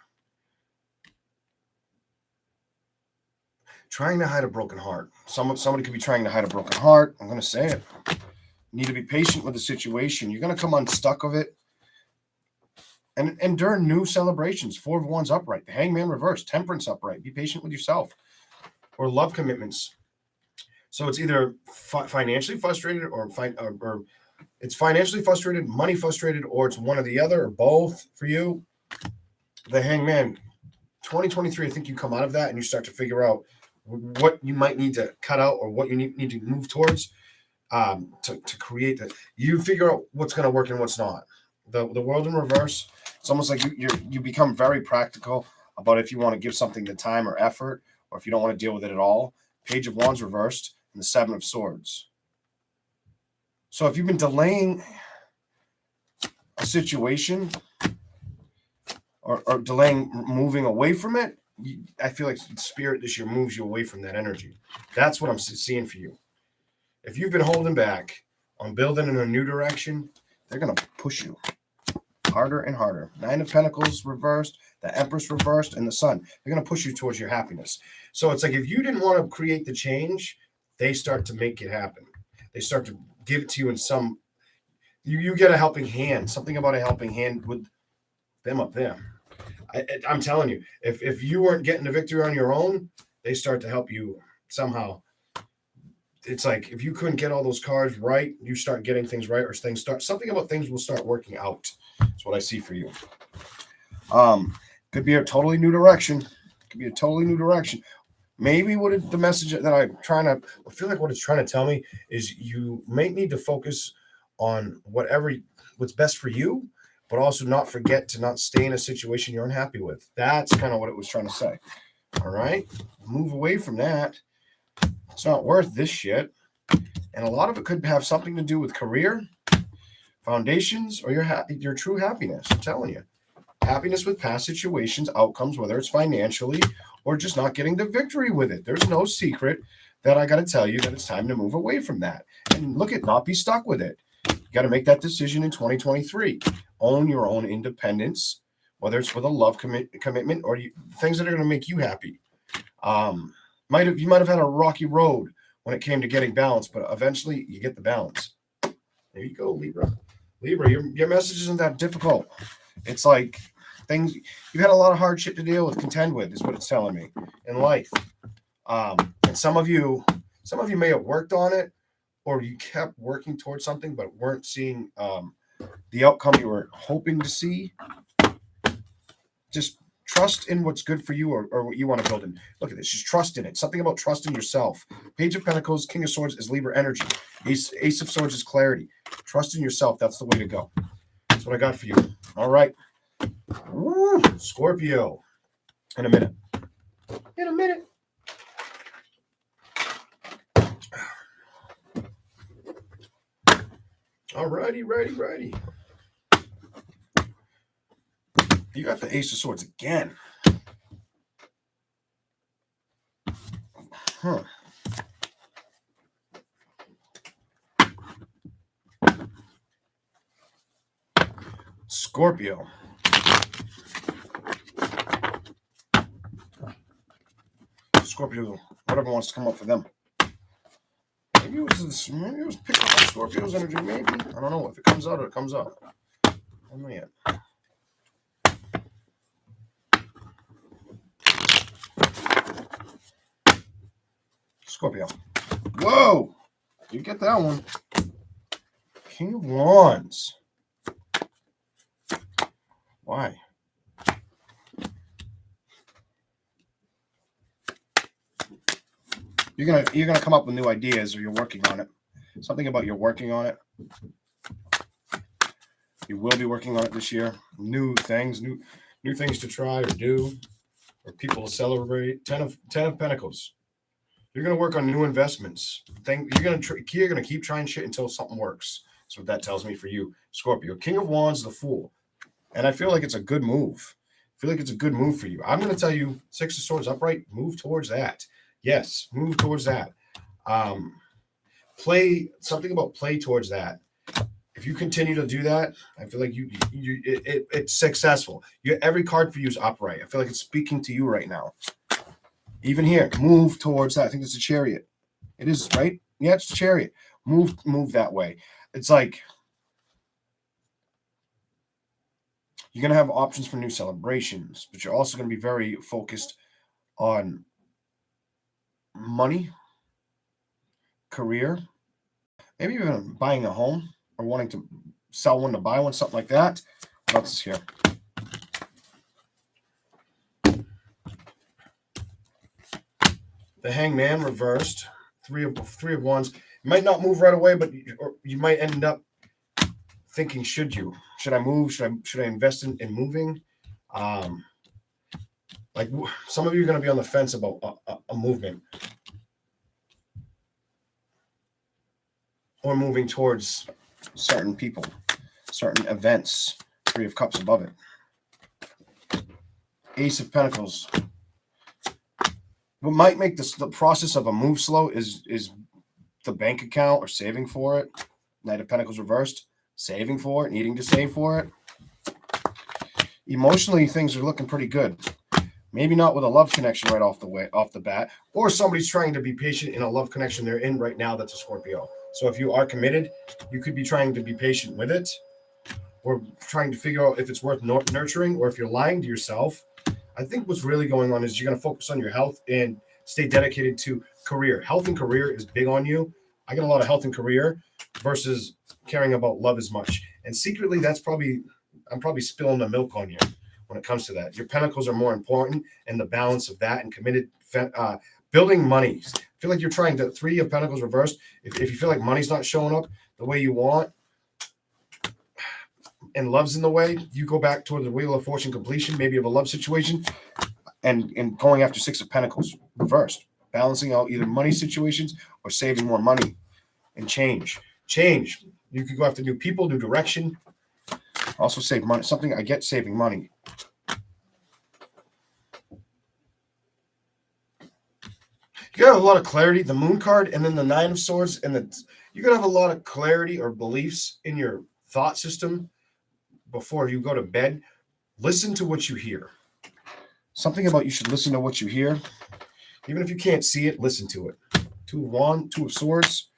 trying to hide a broken heart. Somebody could be trying to hide a broken heart. I'm going to say it. You need to be patient with the situation. You're going to come unstuck of it. And during new celebrations, Four of Wands upright, the Hangman reversed, Temperance upright. Be patient with yourself. Or love commitments. So it's either financially frustrated or it's financially frustrated, money frustrated, or it's one or the other or both for you. The Hangman, 2023, I think you come out of that and you start to figure out what you might need to cut out or what you need to move towards to create that. You figure out what's going to work and what's not. The World in reverse, it's almost like you become very practical about if you want to give something the time or effort, or if you don't want to deal with it at all. Page of Wands reversed and the Seven of Swords. So if you've been delaying a situation or delaying moving away from it, I feel like Spirit this year moves you away from that energy. That's what I'm seeing for you. If you've been holding back on building in a new direction, they're going to push you harder and harder. Nine of Pentacles reversed, the Empress reversed, and the Sun. They're going to push you towards your happiness. So it's like if you didn't want to create the change, they start to make it happen. They start to give it to you in some. You get a helping hand. Something about a helping hand with them up there. I'm telling you, if you weren't getting the victory on your own, they start to help you somehow. It's like if you couldn't get all those cards right, you start getting things right, or something about things will start working out. That's what I see for you. Could be a totally new direction. Maybe the message that I feel like what it's trying to tell me is you may need to focus on what's best for you, but also not forget to not stay in a situation you're unhappy with. That's kind of what it was trying to say. All right, move away from that. It's not worth this shit. And a lot of it could have something to do with career, foundations, or your true happiness. I'm telling you. Happiness with past situations, outcomes, whether it's financially or just not getting the victory with it. There's no secret that I got to tell you that it's time to move away from that. And not be stuck with it. You got to make that decision in 2023. Own your own independence, whether it's with a love commitment or things that are going to make you happy. You might have had a rocky road when it came to getting balance, but eventually you get the balance. There you go, Libra. Libra, your message isn't that difficult. It's like things you've had a lot of hard shit to deal with, contend with, is what it's telling me in life. And some of you may have worked on it, or you kept working towards something but weren't seeing the outcome you were hoping to see. Just trust in what's good for you or what you want to build in. Look at this. Just trust in it. Something about trust in yourself. Page of Pentacles, King of Swords is Libra energy. Ace of Swords is clarity. Trust in yourself. That's the way to go. That's what I got for you. All right. Woo, Scorpio. In a minute. All righty. You got the Ace of Swords again. Huh. Scorpio. Scorpio, whatever wants to come up for them. Maybe it was picking up on Scorpio's energy, maybe. I don't know. If it comes out or it comes out. I don't know yet. Scorpio. Whoa! You get that one. King of Wands. Why? You're gonna come up with new ideas, or you're working on it. Something about you're working on it. You will be working on it this year. New things to try or do, or people to celebrate. Ten of Pentacles. You're gonna work on new investments. You're gonna keep trying shit until something works. That's what that tells me for you, Scorpio. King of Wands, the Fool, and I feel like it's a good move. I feel like it's a good move for you. I'm gonna tell you, Six of Swords upright. Move towards that. Yes, move towards that. Play towards that. If you continue to do that, I feel like it's successful. Every card for you is upright. I feel like it's speaking to you right now. Even here, move towards that. I think it's a Chariot. It is, right? Yeah, it's a Chariot. Move that way. It's like you're going to have options for new celebrations, but you're also going to be very focused on money, career, maybe even buying a home or wanting to sell one to buy one, something like that. What else is here? The Hangman reversed. Three of Wands. You might not move right away, but you might end up thinking, should I move? Should I invest in moving? Like some of you are going to be on the fence about a movement or moving towards certain people, certain events. Three of Cups above it. Ace of Pentacles. What might make the process of a move slow is the bank account or saving for it. Knight of Pentacles reversed. Saving for it, needing to save for it. Emotionally, things are looking pretty good. Maybe not with a love connection right off the bat, or somebody's trying to be patient in a love connection they're in right now that's a Scorpio. So if you are committed, you could be trying to be patient with it, or trying to figure out if it's worth nurturing, or if you're lying to yourself. I think what's really going on is you're going to focus on your health and stay dedicated to career. Health and career is big on you. I get a lot of health and career versus caring about love as much. And secretly, I'm probably spilling the milk on you when it comes to that. Your pentacles are more important, and the balance of that and committed building money. I feel like you're trying to Three of Pentacles reversed. If you feel like money's not showing up the way you want and love's in the way, you go back toward the Wheel of Fortune completion, maybe of a love situation, and going after Six of Pentacles reversed, balancing out either money situations or saving more money and change. You could go after new people, new direction. Also save money. Something I get saving money. You gotta have a lot of clarity. The Moon card and then the Nine of Swords, and you're gonna have a lot of clarity or beliefs in your thought system before you go to bed. Listen to what you hear. Something about you should listen to what you hear. Even if you can't see it, listen to it. Two of Wands, Two of Swords.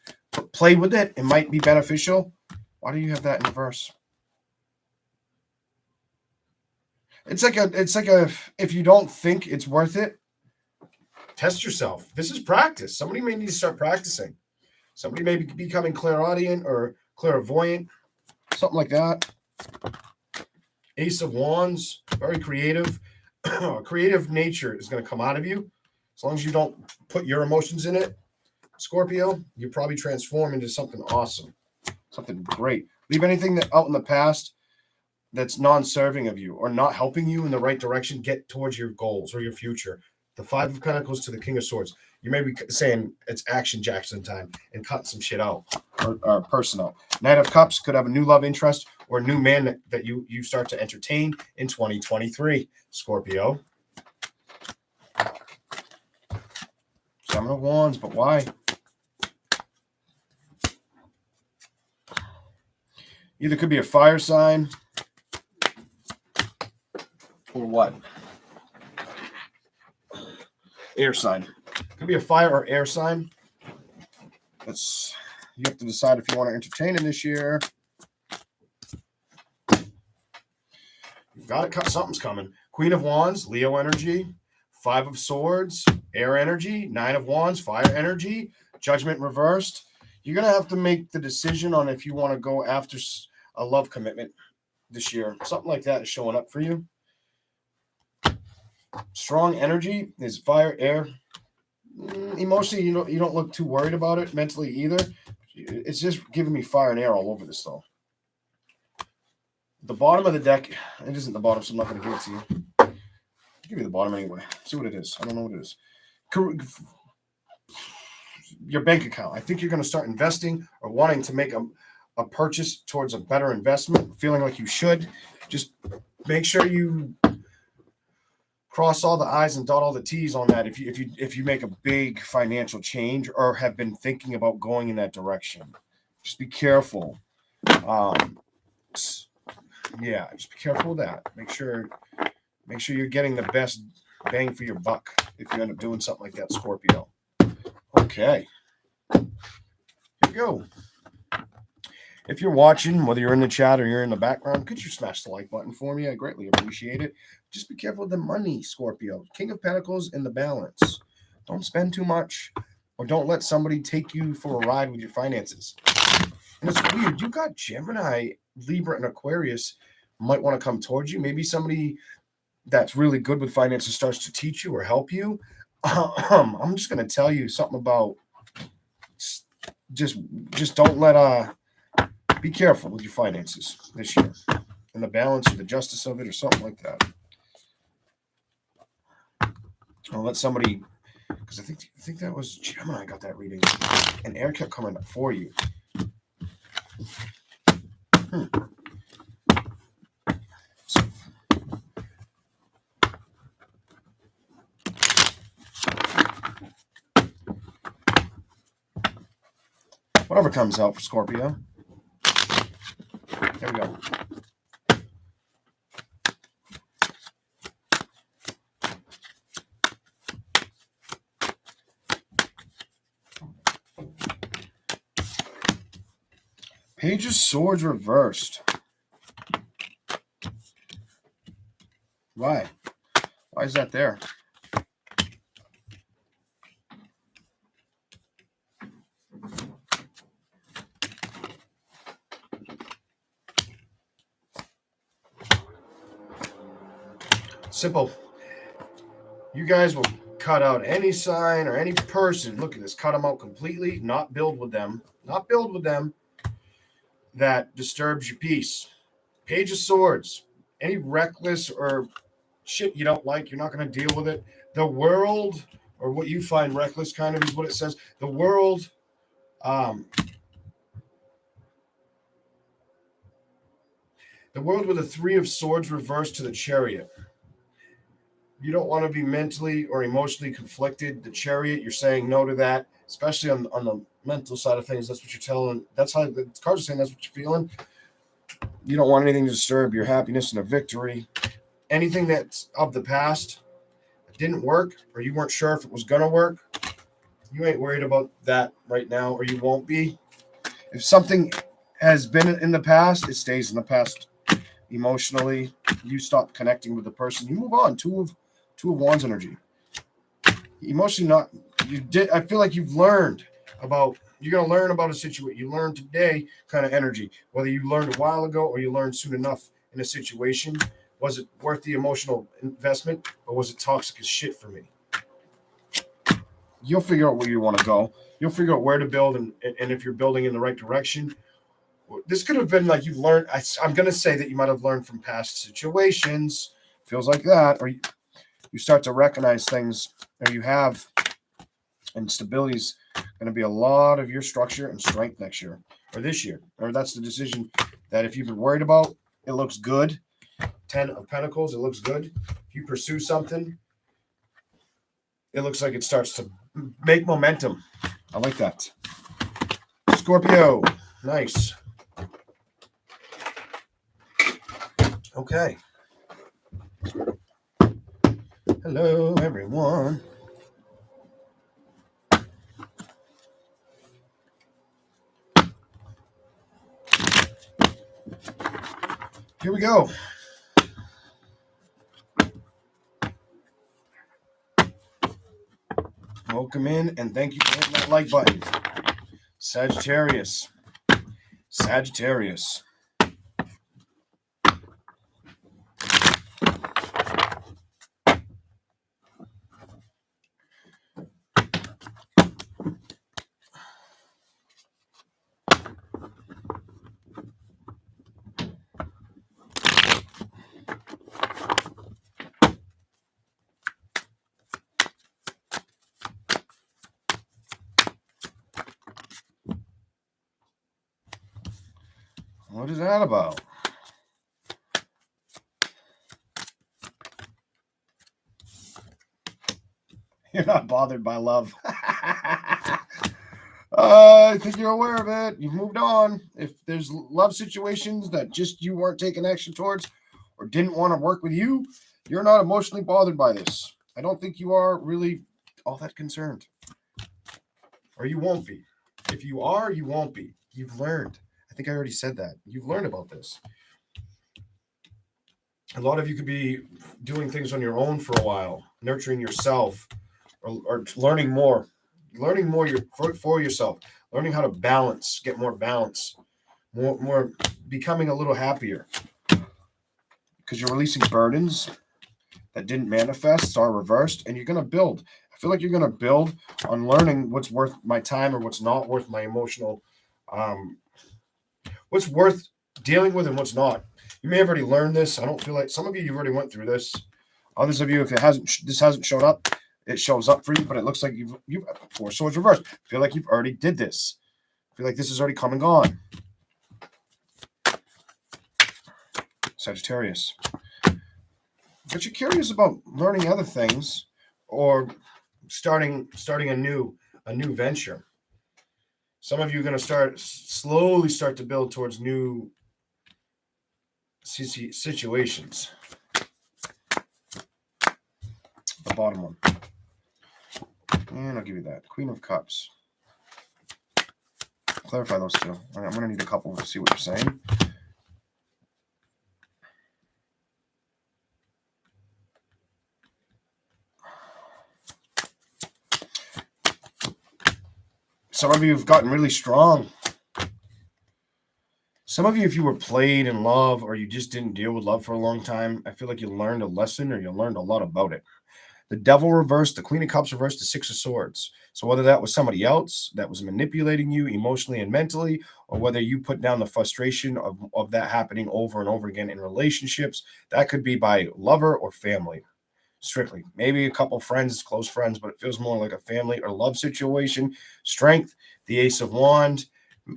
Play with it. It might be beneficial. Why do you have that in reverse? It's like a if you don't think it's worth it, test yourself. This is practice. Somebody may need to start practicing. Somebody may be becoming clairaudient or clairvoyant, something like that. Ace of Wands, very creative. Creative nature is going to come out of you. As long as you don't put your emotions in it, Scorpio, you probably transform into something awesome, something great. Leave anything out in the past that's non-serving of you or not helping you in the right direction get towards your goals or your future. The Five of Pentacles to the King of Swords. You may be saying it's Action Jackson time and cut some shit out or personal. Knight of Cups could have a new love interest or a new man that you start to entertain in 2023, Scorpio. Seven of Wands, but why? Either could be a fire sign or what? Air sign. Could be a fire or air sign. You have to decide if you want to entertain it this year. You've got to cut. Something's coming. Queen of Wands, Leo energy. 5 of Swords, air energy. 9 of Wands, fire energy. Judgment reversed. You're going to have to make the decision on if you want to go after a love commitment this year. Something like that is showing up for you. Strong energy is fire, air. Emotionally, you don't look too worried about it. Mentally, either. It's just giving me fire and air all over this, though. The bottom of the deck, it isn't the bottom, so I'm not going to give it to you. I'll give you the bottom anyway. See what it is. I don't know what it is. Your bank account. I think you're going to start investing or wanting to make a purchase towards a better investment, feeling like you should. Just make sure you cross all the I's and dot all the T's on that. If you make a big financial change or have been thinking about going in that direction, just be careful. Yeah, just be careful with that. Make sure you're getting the best bang for your buck if you end up doing something like that, Scorpio. Okay, here we go. If you're watching, whether you're in the chat or you're in the background, could you smash the like button for me? I greatly appreciate it. Just be careful with the money, Scorpio. King of Pentacles in the balance. Don't spend too much, or don't let somebody take you for a ride with your finances. And it's weird. You got Gemini, Libra, and Aquarius might want to come towards you. Maybe somebody that's really good with finances starts to teach you or help you. I'm just going to tell you something about just don't let be careful with your finances this year, and the balance or the justice of it or something like that. I'll let somebody, because I think that was Gemini got that reading, and air kept coming up for you. Whatever comes out for Scorpio. There we go. Page of Swords reversed. Why? Why is that there? Simple. You guys will cut out any sign or any person. Look at this. Cut them out completely. Not build with them. Not build with them. That disturbs your peace. Page of Swords. Any reckless or shit you don't like, you're not going to deal with it. The world, or what you find reckless, kind of is what it says. The world, with the 3 of Swords reversed to the Chariot. You don't want to be mentally or emotionally conflicted. The Chariot, you're saying no to that, especially on the mental side of things. That's what you're telling. That's how the cards are saying. That's what you're feeling. You don't want anything to disturb your happiness and a victory. Anything that's of the past that didn't work, or you weren't sure if it was going to work, you ain't worried about that right now, or you won't be. If something has been in the past, it stays in the past. Emotionally, you stop connecting with the person. You move on. Two of Wands energy. Emotionally, not you did. I feel like you've learned about. You're gonna learn about a situation. You learned today, kind of energy. Whether you learned a while ago or you learned soon enough in a situation, was it worth the emotional investment, or was it toxic as shit for me? You'll figure out where you want to go. You'll figure out where to build, and if you're building in the right direction. This could have been like you've learned. I'm going to say that you might have learned from past situations. Feels like that. Or you start to recognize things, or you have, and stability is going to be a lot of your structure and strength next year or this year. Or that's the decision that if you've been worried about, it looks good. 10 of Pentacles, it looks good. If you pursue something, it looks like it starts to make momentum. I like that. Scorpio, nice. Okay. Hello, everyone. Here we go. Welcome in, and thank you for hitting that like button. Sagittarius. Sagittarius. What is that about? You're not bothered by love. I think you're aware of it. You've moved on. If there's love situations that just you weren't taking action towards or didn't want to work with you, you're not emotionally bothered by this. I don't think you are really all that concerned. Or you won't be. If you are, you won't be. You've learned. I think I already said that. You've learned about this. A lot of you could be doing things on your own for a while, nurturing yourself, or learning more for yourself, learning how to balance, get more balance, more becoming a little happier, because you're releasing burdens that didn't manifest, are reversed, and you're going to build. I feel like you're going to build on learning what's worth my time or what's not worth my emotional, what's worth dealing with and what's not. You may have already learned this. I don't feel like some of you've already went through this. Others of you, if this hasn't showed up, it shows up for you, but it looks like you've Four Swords reversed. I feel like you've already did this. I feel like this has already come and gone. Sagittarius. But you're curious about learning other things or starting a new venture. Some of you are going to slowly start to build towards new situations. The bottom one. And I'll give you that. Queen of Cups. Clarify those two. I'm going to need a couple to see what you're saying. Some of you have gotten really strong. Some of you, if you were played in love or you just didn't deal with love for a long time, I feel like you learned a lesson or you learned a lot about it. The Devil reversed, the Queen of Cups reversed, the Six of Swords. So whether that was somebody else that was manipulating you emotionally and mentally, or whether you put down the frustration of that happening over and over again in relationships, that could be by lover or family. Strictly. Maybe a couple friends, close friends, but it feels more like a family or love situation. Strength, the Ace of Wands.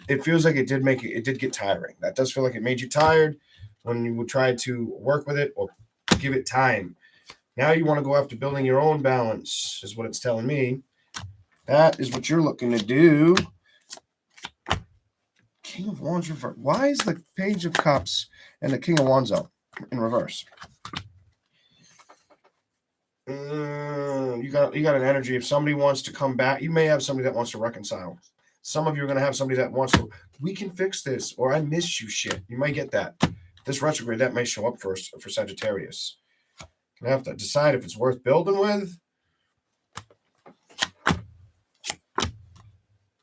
It feels like it did get tiring. That does feel like it made you tired when you would try to work with it or give it time. Now you want to go after building your own balance, is what it's telling me. That is what you're looking to do. King of Wands reverse. Why is the Page of Cups and the King of Wands out in reverse? You got an energy. If somebody wants to come back, you may have somebody that wants to reconcile. Some of you are going to have somebody that wants to, we can fix this, or I miss you shit. You might get that. This retrograde, that may show up first for Sagittarius. You have to decide if it's worth building with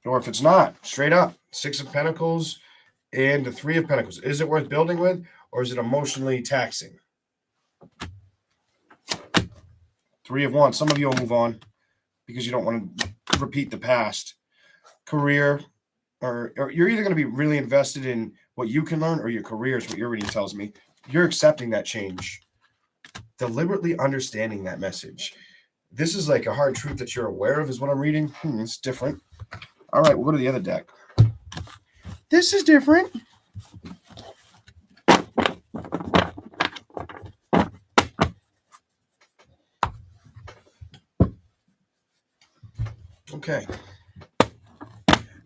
or if it's not. Straight up. Six of Pentacles and the Three of Pentacles. Is it worth building with, or is it emotionally taxing? Three of Wands. Some of you will move on because you don't want to repeat the past. Career, or you're either going to be really invested in what you can learn or your career is what your reading tells me. You're accepting that change. Deliberately understanding that message. This is like a hard truth that you're aware of is what I'm reading. It's different. All right, we'll go to the other deck. This is different. Okay.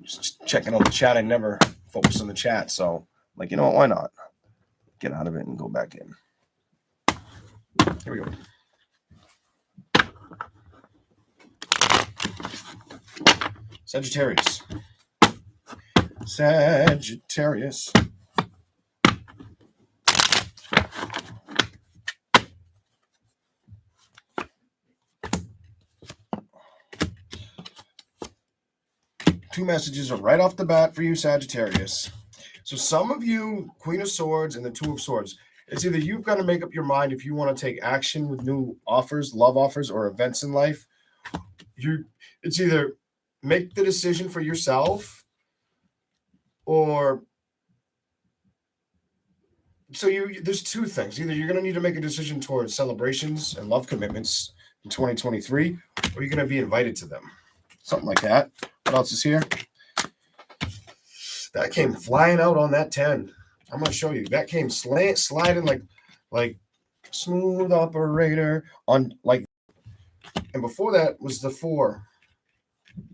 Just checking out the chat. I never focus on the chat. So, like, you know what? Why not? Get out of it and go back in. Here we go. Sagittarius. Sagittarius. Two messages are right off the bat for you, Sagittarius. So some of you, Queen of Swords and the Two of Swords, it's either you've got to make up your mind if you want to take action with new offers, love offers, or events in life. It's either make the decision for yourself, or there's two things. Either you're going to need to make a decision towards celebrations and love commitments in 2023, or you're going to be invited to them. Something like that. What else is here? That came flying out on that 10. I'm going to show you. That came sliding like smooth operator on like. And before that was the 4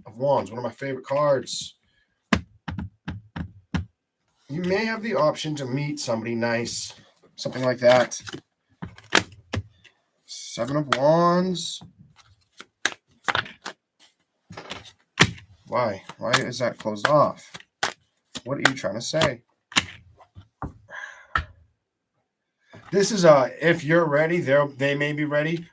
of Wands, one of my favorite cards. You may have the option to meet somebody nice, something like that. 7 of Wands. Why? Why is that closed off? What are you trying to say? This is if you're ready, they may be ready.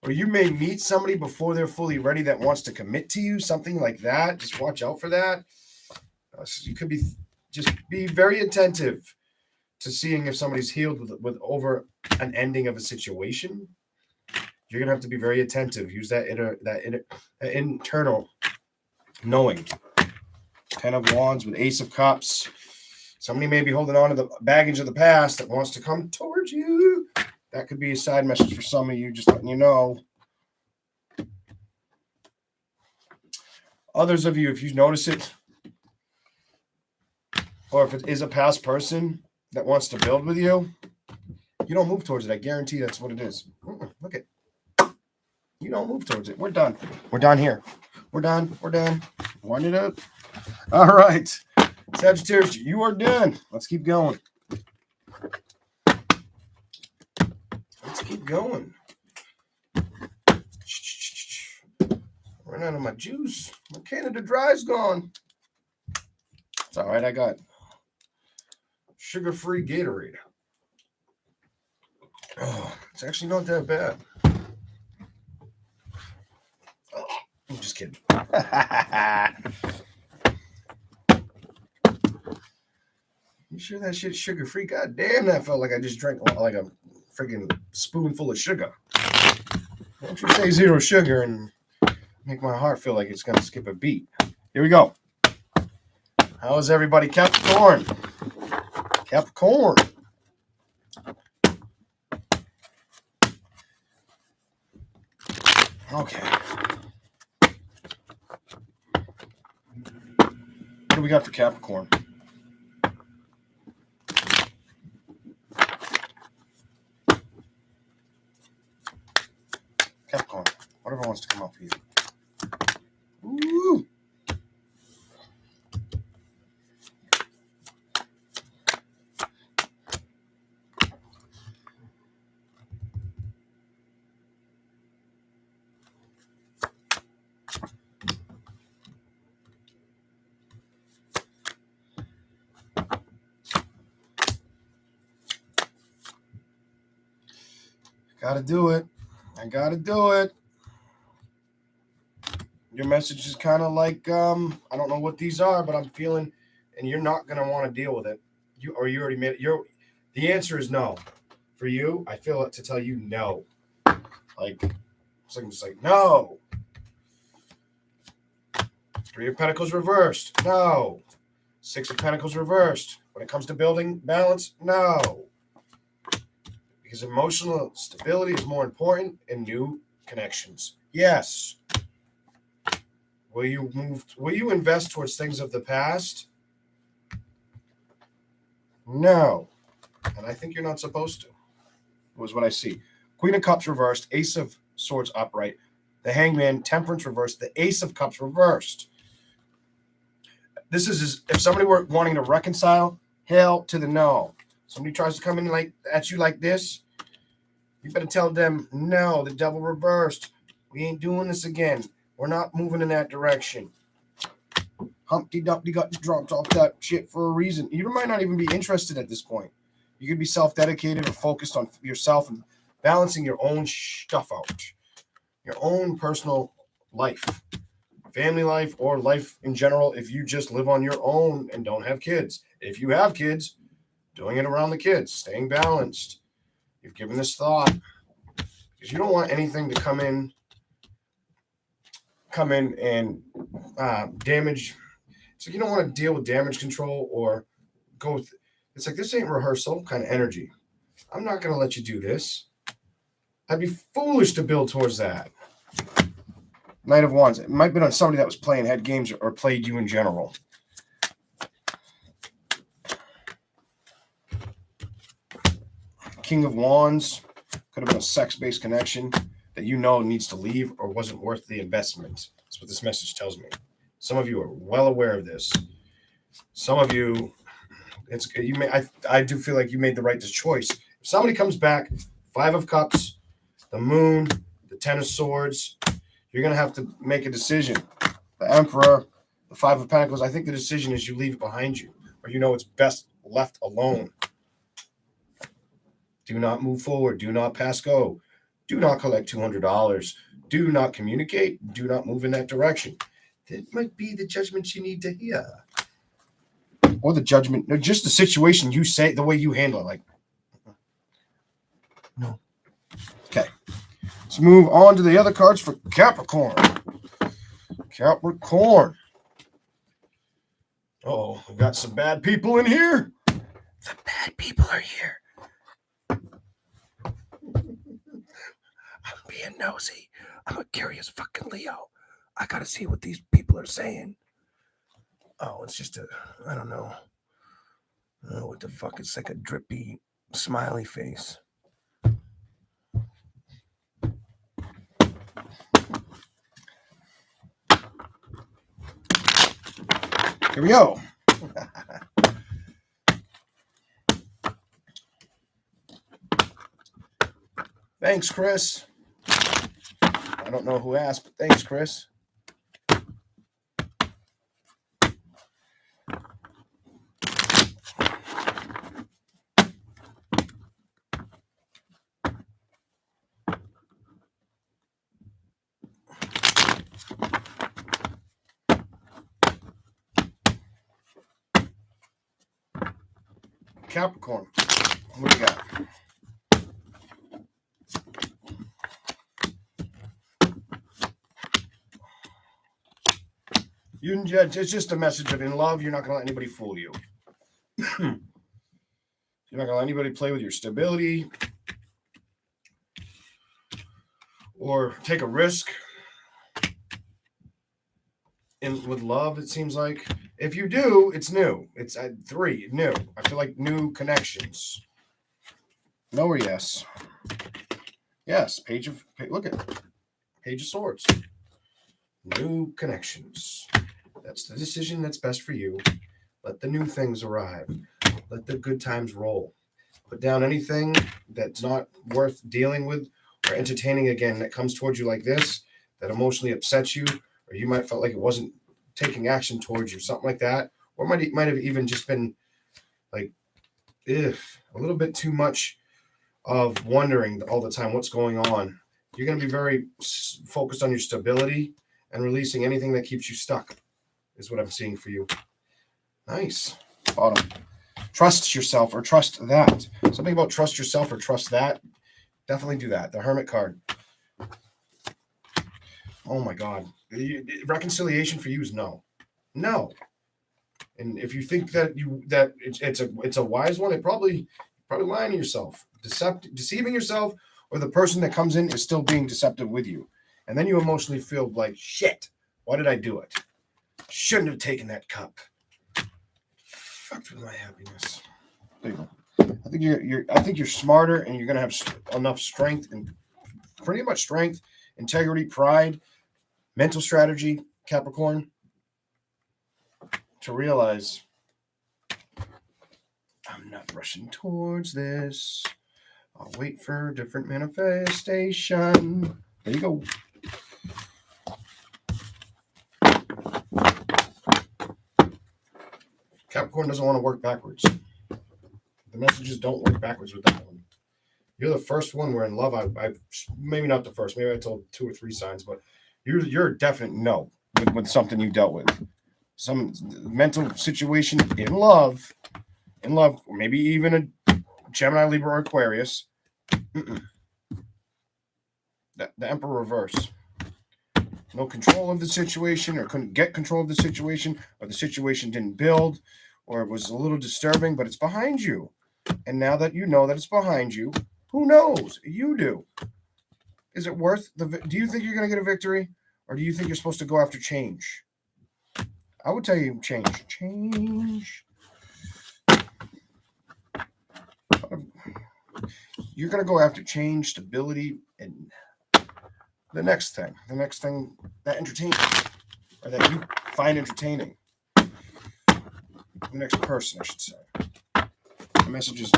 Or you may meet somebody before they're fully ready that wants to commit to you, something like that. Just watch out for that. So you could be very attentive to seeing if somebody's healed with over an ending of a situation. You're gonna have to be very attentive. Use that internal knowing. 10 of Wands with Ace of Cups. Somebody may be holding on to the baggage of the past that wants to come towards you. That could be a side message for some of you, just letting you know. Others of you, if you notice it, or if it is a past person that wants to build with you, you don't move towards it. I guarantee that's what it is. Look at. You don't move towards it. We're done. We're done here. We're done. We're done. Wind it up. All right. Sagittarius, you are done. Let's keep going. Let's keep going. Run out of my juice. My Canada Dry's gone. It's all right. I got sugar-free Gatorade. Oh, it's actually not that bad. Oh, I'm just kidding. You sure that shit's sugar-free? God damn, that felt like I just drank like a freaking spoonful of sugar. Don't you say 0 sugar and make my heart feel like it's going to skip a beat. Here we go. How is everybody? Capricorn. Capricorn. Okay. What do we got for Capricorn? Capricorn. Whatever wants to come up for you. Ooh. Gotta do it. I gotta do it. Your message is kind of like, I don't know what these are, but I'm feeling, and you're not gonna want to deal with it. You already made it. The answer is no. For you, I feel it to tell you no. Like, it's like, just like no. 3 of Pentacles reversed. No. 6 of Pentacles reversed. When it comes to building balance, no. Because emotional stability is more important in new connections. Yes. Will you invest towards things of the past? No. And I think you're not supposed to. Was what I see. Queen of Cups reversed, Ace of Swords upright, the Hangman, Temperance reversed, the Ace of Cups reversed. This is if somebody were wanting to reconcile, hell to the no. Somebody tries to come in at you like this, you better tell them, no, the devil reversed. We ain't doing this again. We're not moving in that direction. Humpty Dumpty got dropped off that shit for a reason. You might not even be interested at this point. You could be self-dedicated or focused on yourself and balancing your own stuff out, your own personal life. family life, or life in general if you just live on your own and don't have kids. If you have kids, doing it around the kids, staying balanced. You've given this thought because you don't want anything to come in and damage. So you don't want to deal with damage control or go with. It's like this ain't rehearsal kind of energy. I'm not going to let you do this. I'd be foolish to build towards that. Knight of Wands. It might have been on somebody that was playing head games or played you in general. King of Wands. Could have been a sex-based connection that you know needs to leave or wasn't worth the investment. That's what this message tells me. Some of you are well aware of this. Some of you, I do feel like you made the right choice. If somebody comes back, 5 of Cups, the Moon, the Ten of Swords, you're going to have to make a decision. The Emperor, the 5 of Pentacles, I think the decision is you leave it behind you, or you know it's best left alone. Do not move forward. Do not pass go. Do not collect $200. Do not communicate. Do not move in that direction. That might be the judgment you need to hear. Or the judgment, no, just the situation you say, the way you handle it. Like, no. Okay. Let's move on to the other cards for Capricorn. Capricorn. Oh, we got some bad people in here. The bad people are here. I'm being nosy. I'm a curious fucking Leo. I gotta see what these people are saying. Oh, it's just I don't know. I don't know what the fuck. It's like a drippy, smiley face. Here we go. Thanks, Chris. I don't know who asked, but thanks, Chris. Capricorn. What do you got? It's just a message of in love, you're not going to let anybody fool you. You're not going to let anybody play with your stability or take a risk. And with love, it seems like if you do, it's new. It's at 3, new. I feel like new connections. No or yes? Yes. Look at Page of Swords. New connections. That's the decision that's best for you. Let the new things arrive. Let the good times roll. Put down anything that's not worth dealing with or entertaining again that comes towards you like this, that emotionally upsets you, or you might felt like it wasn't taking action towards you, something like that. Or might have even just been like, a little bit too much of wondering all the time what's going on. You're going to be very focused on your stability and releasing anything that keeps you stuck is what I'm seeing for you. Nice. Bottom. Trust yourself or trust that. Something about trust yourself or trust that. Definitely do that. The Hermit card. Oh my God. Reconciliation for you is no. No. And if you think that it's a wise one, probably lying to yourself. Deceiving yourself, or the person that comes in is still being deceptive with you. And then you emotionally feel like, shit, why did I do it? Shouldn't have taken that cup. Fuck with my happiness. There you go. I think you're smarter, and you're gonna have enough strength and pretty much strength, integrity, pride, mental strategy, Capricorn, to realize I'm not rushing towards this. I'll wait for a different manifestation. There you go. Capricorn doesn't want to work backwards. The messages don't work backwards with that one. You're the first one where in love, I maybe not the first, maybe I told 2 or 3 signs, but you're a definite no. with something you dealt with. Some mental situation in love, or maybe even a Gemini, Libra, or Aquarius. The Emperor reverse. No control of the situation, or couldn't get control of the situation, or the situation didn't build, or it was a little disturbing, but it's behind you. And now that you know that it's behind you, who knows? You do. Is it worth do you think you're going to get a victory, or do you think you're supposed to go after change? I would tell you change. Change. You're going to go after change, stability, and the next thing that entertains, or that you find entertaining. The next person, I should say. The message is,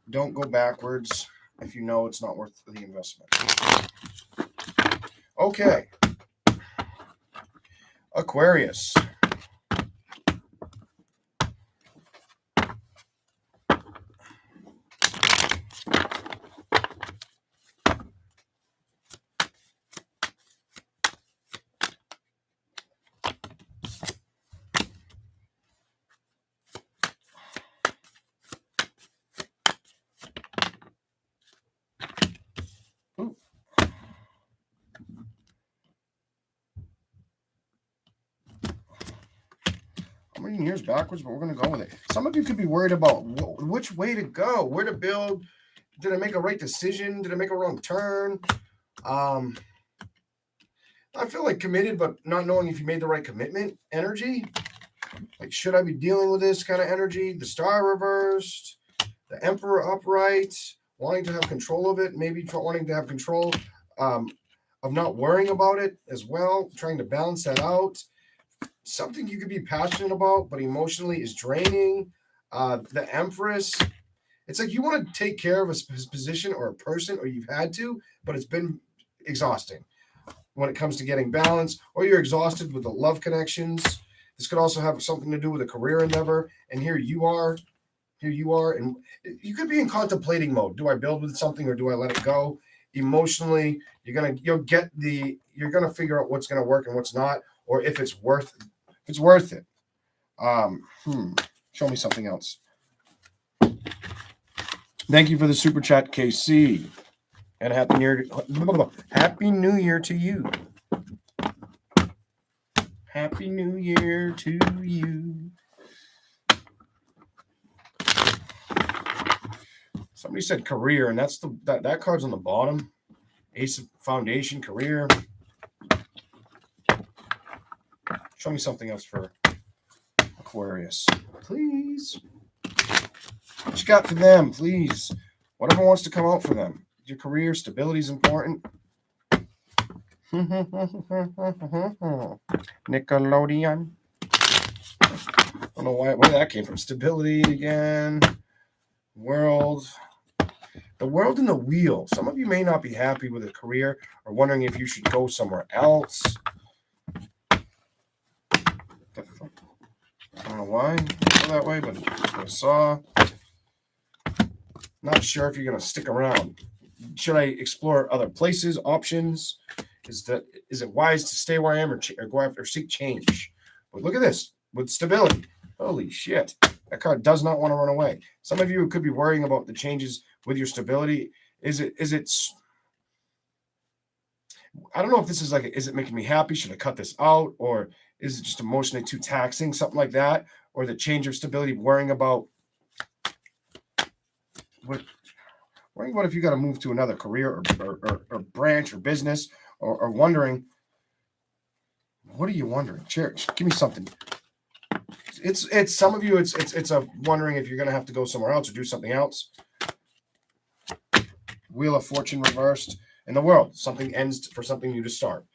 don't go backwards if you know it's not worth the investment. Okay. Aquarius. I'm reading yours backwards, but we're going to go with it. Some of you could be worried about which way to go, where to build. Did I make a right decision? Did I make a wrong turn? I feel like committed, but not knowing if you made the right commitment energy. Like, should I be dealing with this kind of energy? The Star reversed, the Emperor upright, wanting to have control of it, maybe wanting to have control of not worrying about it as well, trying to balance that out. Something you could be passionate about, but emotionally is draining. The Empress, it's like you want to take care of a position or a person, or you've had to, but it's been exhausting when it comes to getting balance, or you're exhausted with the love connections. This could also have something to do with a career endeavor. And here you are, and you could be in contemplating mode. Do I build with something, or do I let it go? Emotionally, you're gonna figure out what's gonna work and what's not, or if it's worth it. Show me something else. Thank you for the super chat, KC. And happy New Year to you. Happy New Year to you. Somebody said career, and that's that card's on the bottom. Ace of Foundation, career. Show me something else for Aquarius, please. What you got for them, please? Whatever wants to come out for them. Your career, stability is important. Nickelodeon. I don't know where that came from. Stability again. World. The world and the wheel. Some of you may not be happy with a career, or wondering if you should go somewhere else. I don't know why I go that way, but that's what I saw. Not sure if you're going to stick around. Should I explore other places, options? Is it wise to stay where I am, or go after, or seek change? But look at this with stability. Holy shit. That card does not want to run away. Some of you could be worrying about the changes with your stability. Is it I don't know if this is like, is it making me happy? Should I cut this out? Or is it just emotionally too taxing? Something like that. Or the change of stability, worrying about if you got to move to another career or branch or business, or wondering, what are you wondering? Church, give me something. It's some of you, it's a wondering if you're going to have to go somewhere else or do something else. Wheel of Fortune reversed. In the world, something ends for something new to start.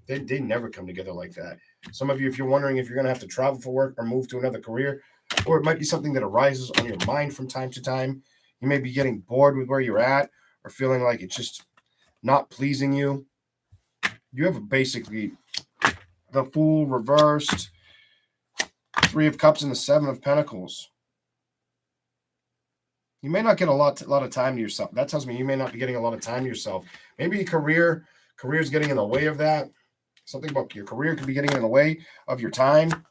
They never come together like that. Some of you, if you're wondering if you're going to have to travel for work or move to another career, or it might be something that arises on your mind from time to time. You may be getting bored with where you're at, or feeling like it's just not pleasing you. You have basically the Fool reversed, Three of Cups, and the Seven of Pentacles. You may not get a lot of time to yourself. That tells me you may not be getting a lot of time to yourself. Maybe career is getting in the way of that. Something about your career could be getting in the way of your time,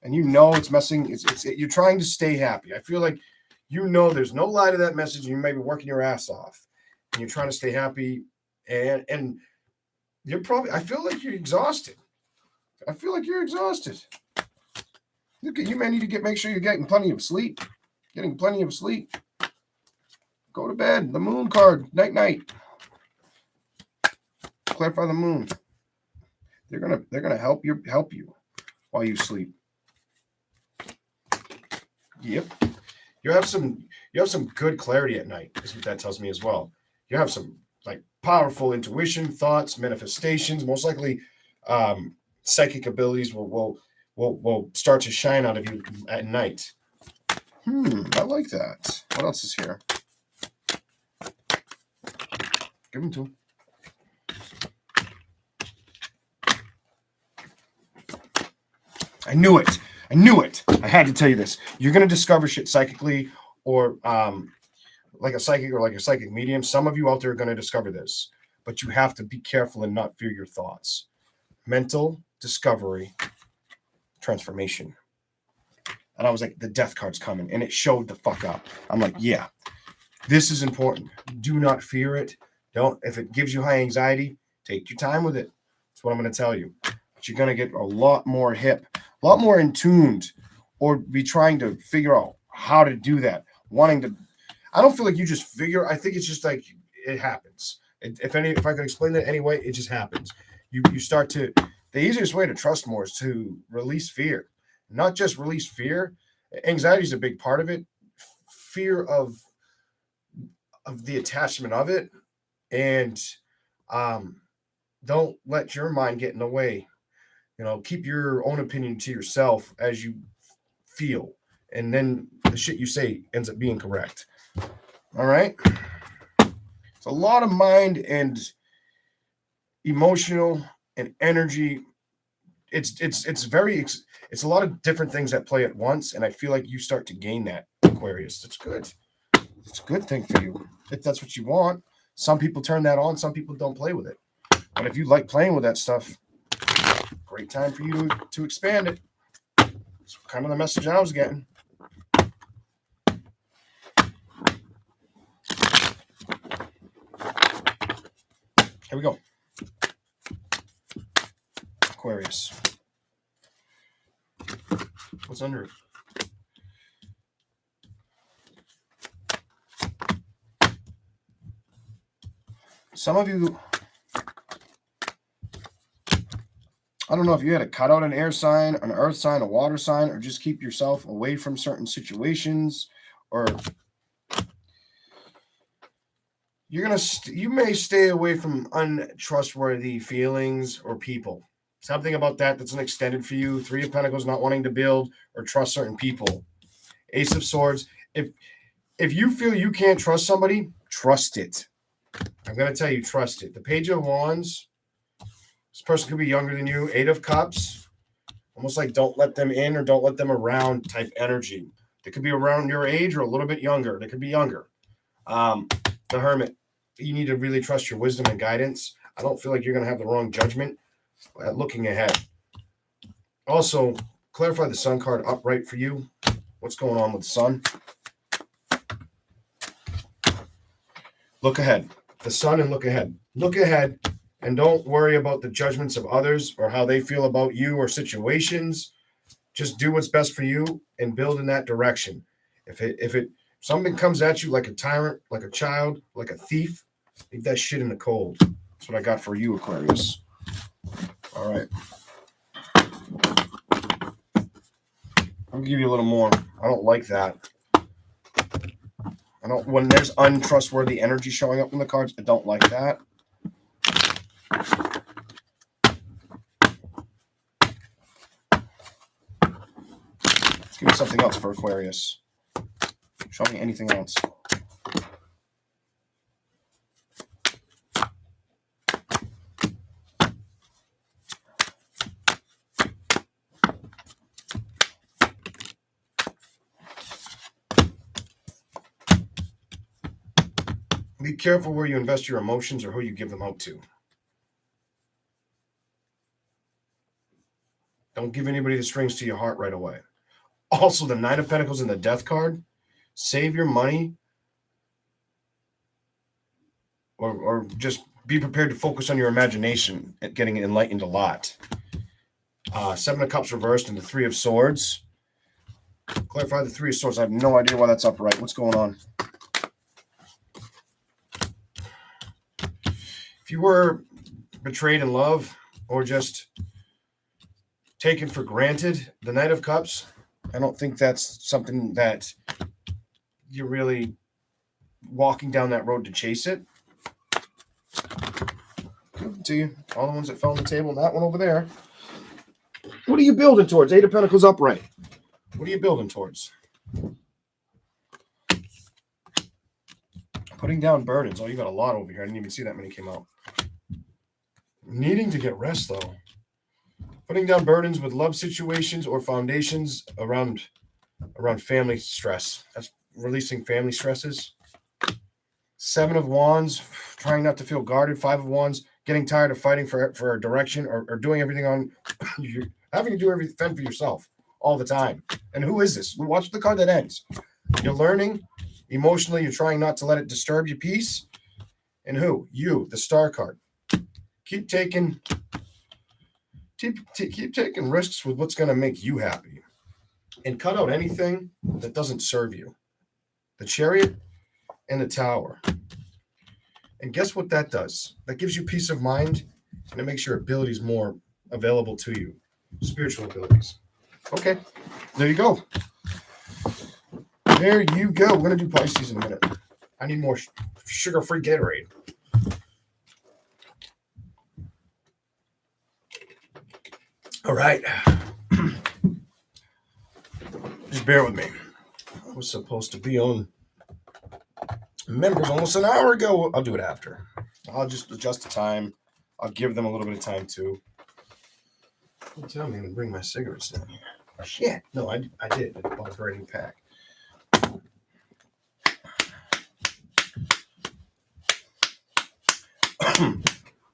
and you know it's messing. You're trying to stay happy. I feel like there's no lie to that message. And you may be working your ass off, and you're trying to stay happy, and you're probably. I feel like you're exhausted. Look at you, man. Need to make sure you're getting plenty of sleep. Getting plenty of sleep. Go to bed. The moon card. Night. Clarify the moon. They're gonna help you while you sleep. Yep. You have some good clarity at night, is what that tells me as well. You have some like powerful intuition, thoughts, manifestations, most likely psychic abilities will start to shine out of you at night. I like that. What else is here? Give them to him. I knew it. I had to tell you this. You're going to discover shit psychically or like a psychic medium. Some of you out there are going to discover this, but you have to be careful and not fear your thoughts. Mental discovery, transformation. And I was like, the death card's coming, and it showed the fuck up. I'm like, yeah, this is important. Do not fear it. If it gives you high anxiety, take your time with it. That's what I'm going to tell you. But you're going to get a lot more hip, a lot more in tuned, or be trying to figure out how to do that. I don't feel like you just figure. I think it's just like it happens. If I could explain that anyway, it just happens. You start to. The easiest way to trust more is to release fear, not just release fear. Anxiety is a big part of it. Fear of the attachment of it, and don't let your mind get in the way. Keep your own opinion to yourself as you feel, and then the shit you say ends up being correct. All right. It's a lot of mind and emotional and energy. It's a lot of different things that play at once, and I feel like you start to gain that, Aquarius. That's good. It's a good thing for you if that's what you want. Some people turn that on, some people don't play with it. But if you like playing with that stuff, great time for you to expand it. It's kind of the message I was getting. Here we go. Aquarius. What's under it? Some of you, I don't know if you had to cut out an air sign, an earth sign, a water sign, or just keep yourself away from certain situations, or you may stay away from untrustworthy feelings or people. Something about that's an extended for you. Three of Pentacles, not wanting to build or trust certain people. Ace of Swords. If you feel you can't trust somebody, trust it. I'm going to tell you, trust it. The Page of Wands. This person could be younger than you. Eight of Cups. Almost like don't let them in or don't let them around type energy. They could be around your age or a little bit younger. They could be younger. The Hermit. You need to really trust your wisdom and guidance. I don't feel like you're going to have the wrong judgment looking ahead. Also, clarify the Sun card upright for you. What's going on with the Sun? Look ahead. The Sun and look ahead. Look ahead and don't worry about the judgments of others or how they feel about you or situations. Just do what's best for you and build in that direction. If something comes at you like a tyrant, like a child, like a thief, leave that shit in the cold. That's what I got for you, Aquarius. All right. I'll give you a little more. I don't like that. When there's untrustworthy energy showing up in the cards, I don't like that. Let's give me something else for Aquarius. Show me anything else. Be careful where you invest your emotions or who you give them out to. Don't give anybody the strings to your heart right away. Also, the Nine of Pentacles and the Death card. Save your money, or just be prepared to focus on your imagination at getting enlightened a lot. Seven of Cups reversed and the Three of Swords. Clarify the Three of Swords. I have no idea why that's upright. What's going on? If you were betrayed in love or just taken for granted, the Knight of Cups, I don't think that's something that you're really walking down that road to chase it. Give it to you. All the ones that fell on the table and that one over there. What are you building towards? Eight of Pentacles upright. What are you building towards? Putting down burdens. Oh, you got a lot over here. I didn't even see that many came out. Needing to get rest, though. Putting down burdens with love situations or foundations around family stress. That's releasing family stresses. Seven of Wands, trying not to feel guarded. Five of Wands, getting tired of fighting for a direction or doing everything on you, having to do everything, fend for yourself all the time. And who is this? Watch the card that ends. You're learning emotionally. You're trying not to let it disturb your peace. And who? You, the Star card. Keep taking risks with what's going to make you happy, and cut out anything that doesn't serve you. The Chariot and the Tower. And guess what that does? That gives you peace of mind, and it makes your abilities more available to you. Spiritual abilities. Okay, there you go. There you go. We're going to do Pisces in a minute. I need more sugar-free Gatorade. All right. Just bear with me. I was supposed to be on members almost an hour ago. I'll do it after. I'll just adjust the time. I'll give them a little bit of time too. Don't tell me I'm gonna bring my cigarettes down here. Shit. No, I did. I bought a brand new pack.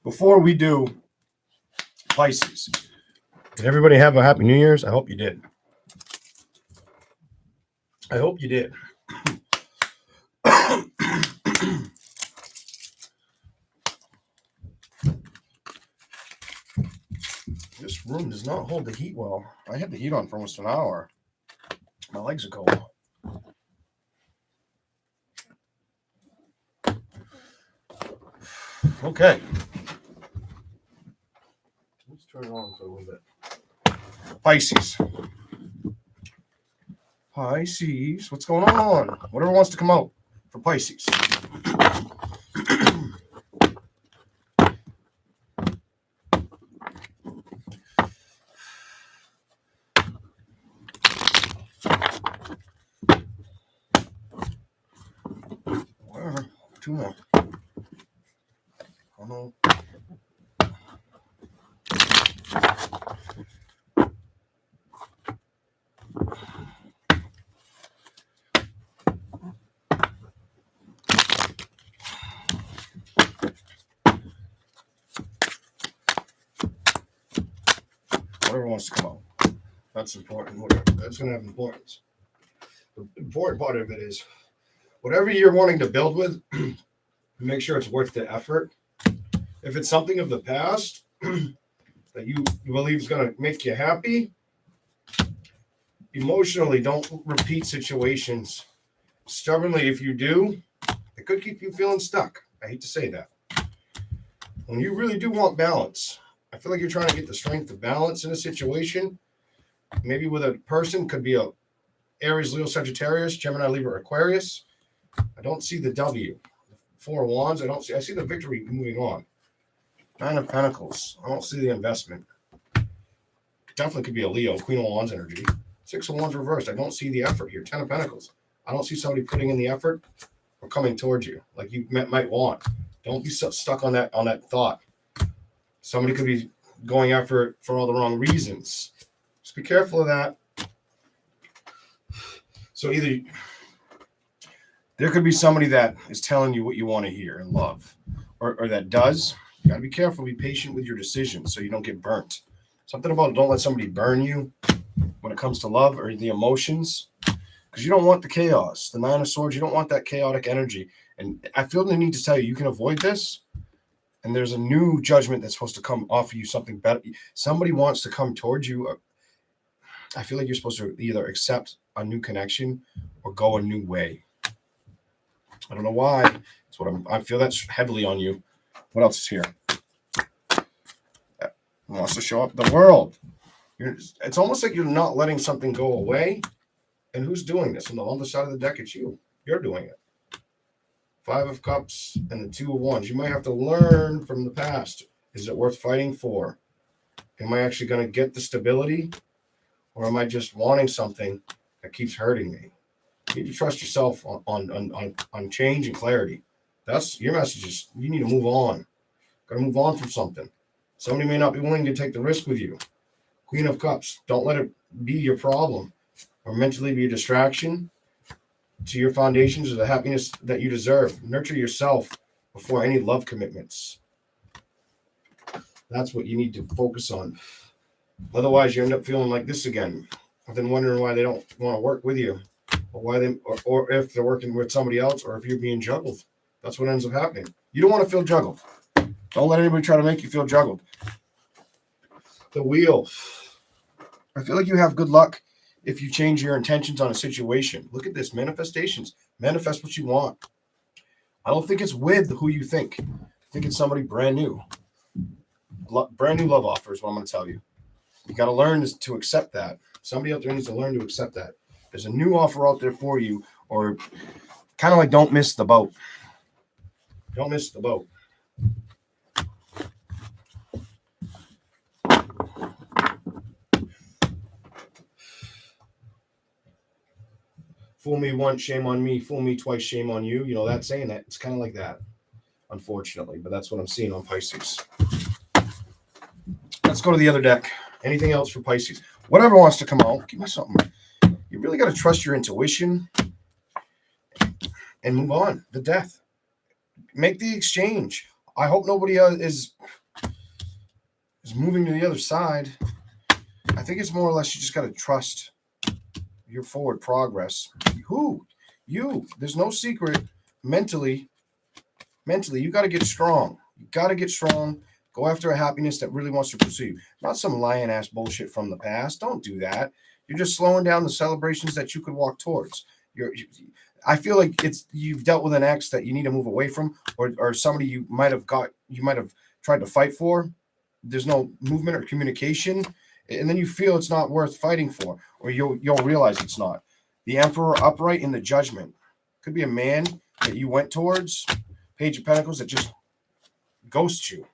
Before we do Pisces, did everybody have a happy New Year's? I hope you did. I hope you did. This room does not hold the heat well. I had the heat on for almost an hour. My legs are cold. Okay. Let's turn it on for a little bit. Pisces. Pisces. What's going on? Whatever wants to come out for Pisces. Whatever. Two more. Oh no. Whatever wants to come out. That's important. Whatever. That's going to have importance. The important part of it is whatever you're wanting to build with, make sure it's worth the effort. If it's something of the past that you believe is going to make you happy, emotionally, don't repeat situations. Stubbornly, if you do, it could keep you feeling stuck. I hate to say that. When you really do want balance, I feel like you're trying to get the strength of balance in a situation. Maybe with a person, could be a Aries, Leo, Sagittarius, Gemini, Libra, Aquarius. I don't see the W. Four of Wands. I see the victory moving on. Nine of Pentacles. I don't see the investment. Definitely could be a Leo, Queen of Wands energy. Six of Wands reversed. I don't see the effort here. Ten of Pentacles. I don't see somebody putting in the effort or coming towards you like you might want. Don't be so stuck on that thought. Somebody could be going after it for all the wrong reasons. Just be careful of that. So either there could be somebody that is telling you what you want to hear and love, or that does. You got to be careful. Be patient with your decisions so you don't get burnt. Something about don't let somebody burn you when it comes to love or the emotions, because you don't want the chaos. The Nine of Swords, you don't want that chaotic energy. And I feel the need to tell you, you can avoid this. And there's a new judgment that's supposed to come offer you something better. Somebody wants to come towards you. I feel like you're supposed to either accept a new connection or go a new way. I don't know why. That's what I feel that's heavily on you. What else is here? It wants to show up the world. It's almost like you're not letting something go away. And who's doing this? On the other side of the deck, it's you. You're doing it. Five of Cups and the Two of Wands. You might have to learn from the past. Is it worth fighting for? Am I actually going to get the stability? Or am I just wanting something that keeps hurting me? You need to trust yourself on change and clarity. That's your message. Is you need to move on. Got to move on from something. Somebody may not be willing to take the risk with you. Queen of Cups. Don't let it be your problem or mentally be a distraction to your foundations or the happiness that you deserve. Nurture yourself before any love commitments. That's what you need to focus on. Otherwise, you end up feeling like this again. I've been wondering why they don't want to work with you, or why they, or if they're working with somebody else, or if you're being juggled. That's what ends up happening. You don't want to feel juggled. Don't let anybody try to make you feel juggled. The Wheel. I feel like you have good luck if you change your intentions on a situation. Look at this. Manifestations. Manifest what you want. I don't think it's with who you think. I think it's somebody brand new. Brand new love offer is what I'm going to tell you. You got to learn to accept that. Somebody out there needs to learn to accept that. There's a new offer out there for you, or kind of like don't miss the boat. Don't miss the boat. Fool me once, shame on me. Fool me twice, shame on you. You know that saying that. It's kind of like that, unfortunately. But that's what I'm seeing on Pisces. Let's go to the other deck. Anything else for Pisces? Whatever wants to come out, give me something. You really got to trust your intuition and move on. The Death. Make the exchange. I hope nobody is moving to the other side. I think it's more or less you just got to trust your forward progress. Who? You. There's no secret. Mentally, you got to get strong. You got to get strong. Go after a happiness that really wants to pursue you. Not some lying-ass bullshit from the past. Don't do that. You're just slowing down the celebrations that you could walk towards. I feel like you've dealt with an ex that you need to move away from, or somebody you might have tried to fight for. There's no movement or communication, and then you feel it's not worth fighting for, or you'll realize it's not. The Emperor upright in the Judgment. Could be a man that you went towards. Page of Pentacles that just ghosts you.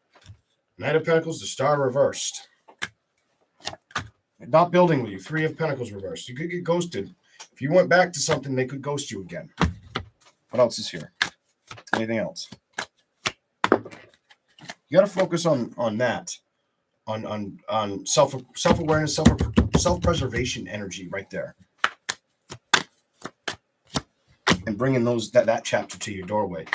Knight of Pentacles, the Star reversed. Not building with you. Three of Pentacles reversed. You could get ghosted. If you went back to something, they could ghost you again. What else is here? Anything else? You got to focus on that. On self-awareness, self-preservation energy right there. And bringing that chapter to your doorway.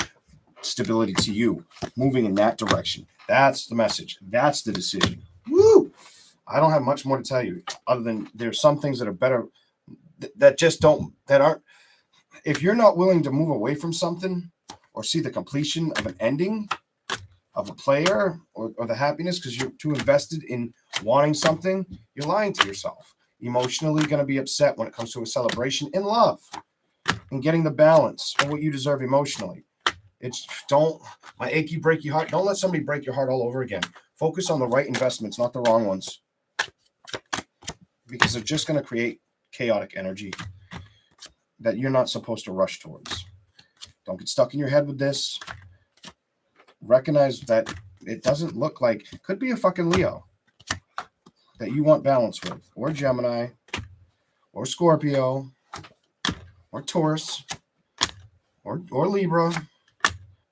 Stability to you. Moving in that direction. That's the message. That's the decision. Woo! I don't have much more to tell you other than there's some things that are better that aren't. If you're not willing to move away from something or see the completion of an ending of a player or the happiness because you're too invested in wanting something, you're lying to yourself. Emotionally going to be upset when it comes to a celebration in love and getting the balance of what you deserve emotionally. My achy breaky heart. Don't let somebody break your heart all over again. Focus on the right investments, not the wrong ones. Because they're just going to create chaotic energy that you're not supposed to rush towards. Don't get stuck in your head with this. Recognize that it doesn't look like, could be a fucking Leo that you want balance with, or Gemini, or Scorpio, or Taurus, or Libra.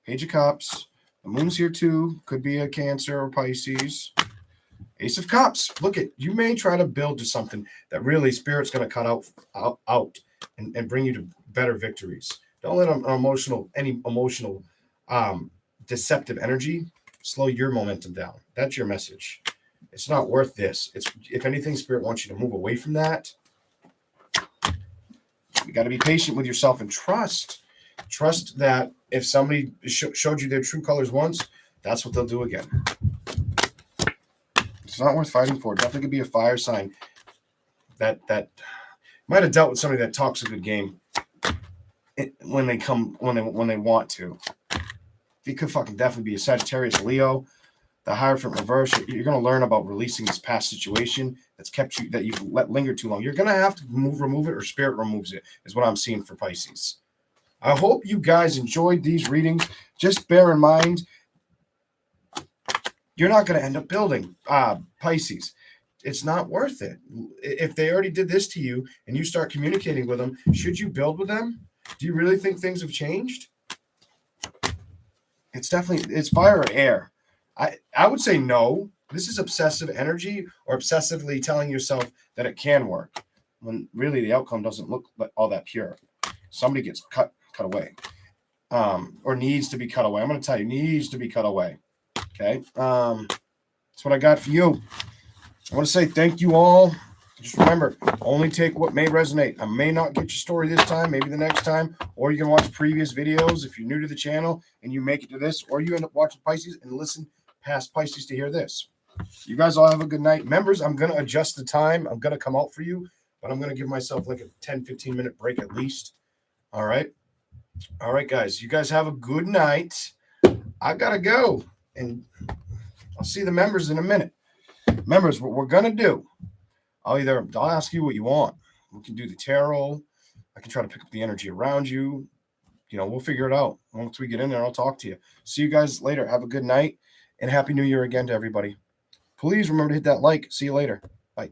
Page of Cups. The moon's here too. Could be a Cancer or Pisces. Ace of Cups. Look at, you may try to build to something that really Spirit's going to cut out and bring you to better victories. Don't let any emotional deceptive energy slow your momentum down. That's your message. It's not worth this. It's, if anything, Spirit wants you to move away from that. You got to be patient with yourself and trust. Trust that if somebody showed you their true colors once, that's what they'll do again. It's not worth fighting for. Definitely could be a fire sign that might have dealt with somebody that talks a good game when they want to. It could fucking definitely be a Sagittarius, Leo, the Hierophant reverse. You're going to learn about releasing this past situation that's kept you, that you've let linger too long. You're going to have to remove it, or Spirit removes it, is what I'm seeing for Pisces. I hope you guys enjoyed these readings. Just bear in mind, you're not going to end up building Pisces. It's not worth it. If they already did this to you and you start communicating with them, should you build with them? Do you really think things have changed? It's fire or air. I would say no. This is obsessive energy, or obsessively telling yourself that it can work, when really the outcome doesn't look all that pure. Somebody gets cut away, or needs to be cut away. I'm going to tell you, needs to be cut away. Okay. That's what I got for you. I want to say thank you all. Just remember, only take what may resonate. I may not get your story this time, maybe the next time, or you can watch previous videos if you're new to the channel and you make it to this, or you end up watching Pisces and listen past Pisces to hear this. You guys all have a good night. Members, I'm going to adjust the time. I'm going to come out for you, but I'm going to give myself like a 10-15 minute break at least. All right. All right, guys. You guys have a good night. I got to go, and I'll see the members in a minute. Members, what we're going to do, I'll ask you what you want. We can do the tarot. I can try to pick up the energy around you. We'll figure it out. Once we get in there, I'll talk to you. See you guys later. Have a good night, and Happy New Year again to everybody. Please remember to hit that like. See you later. Bye.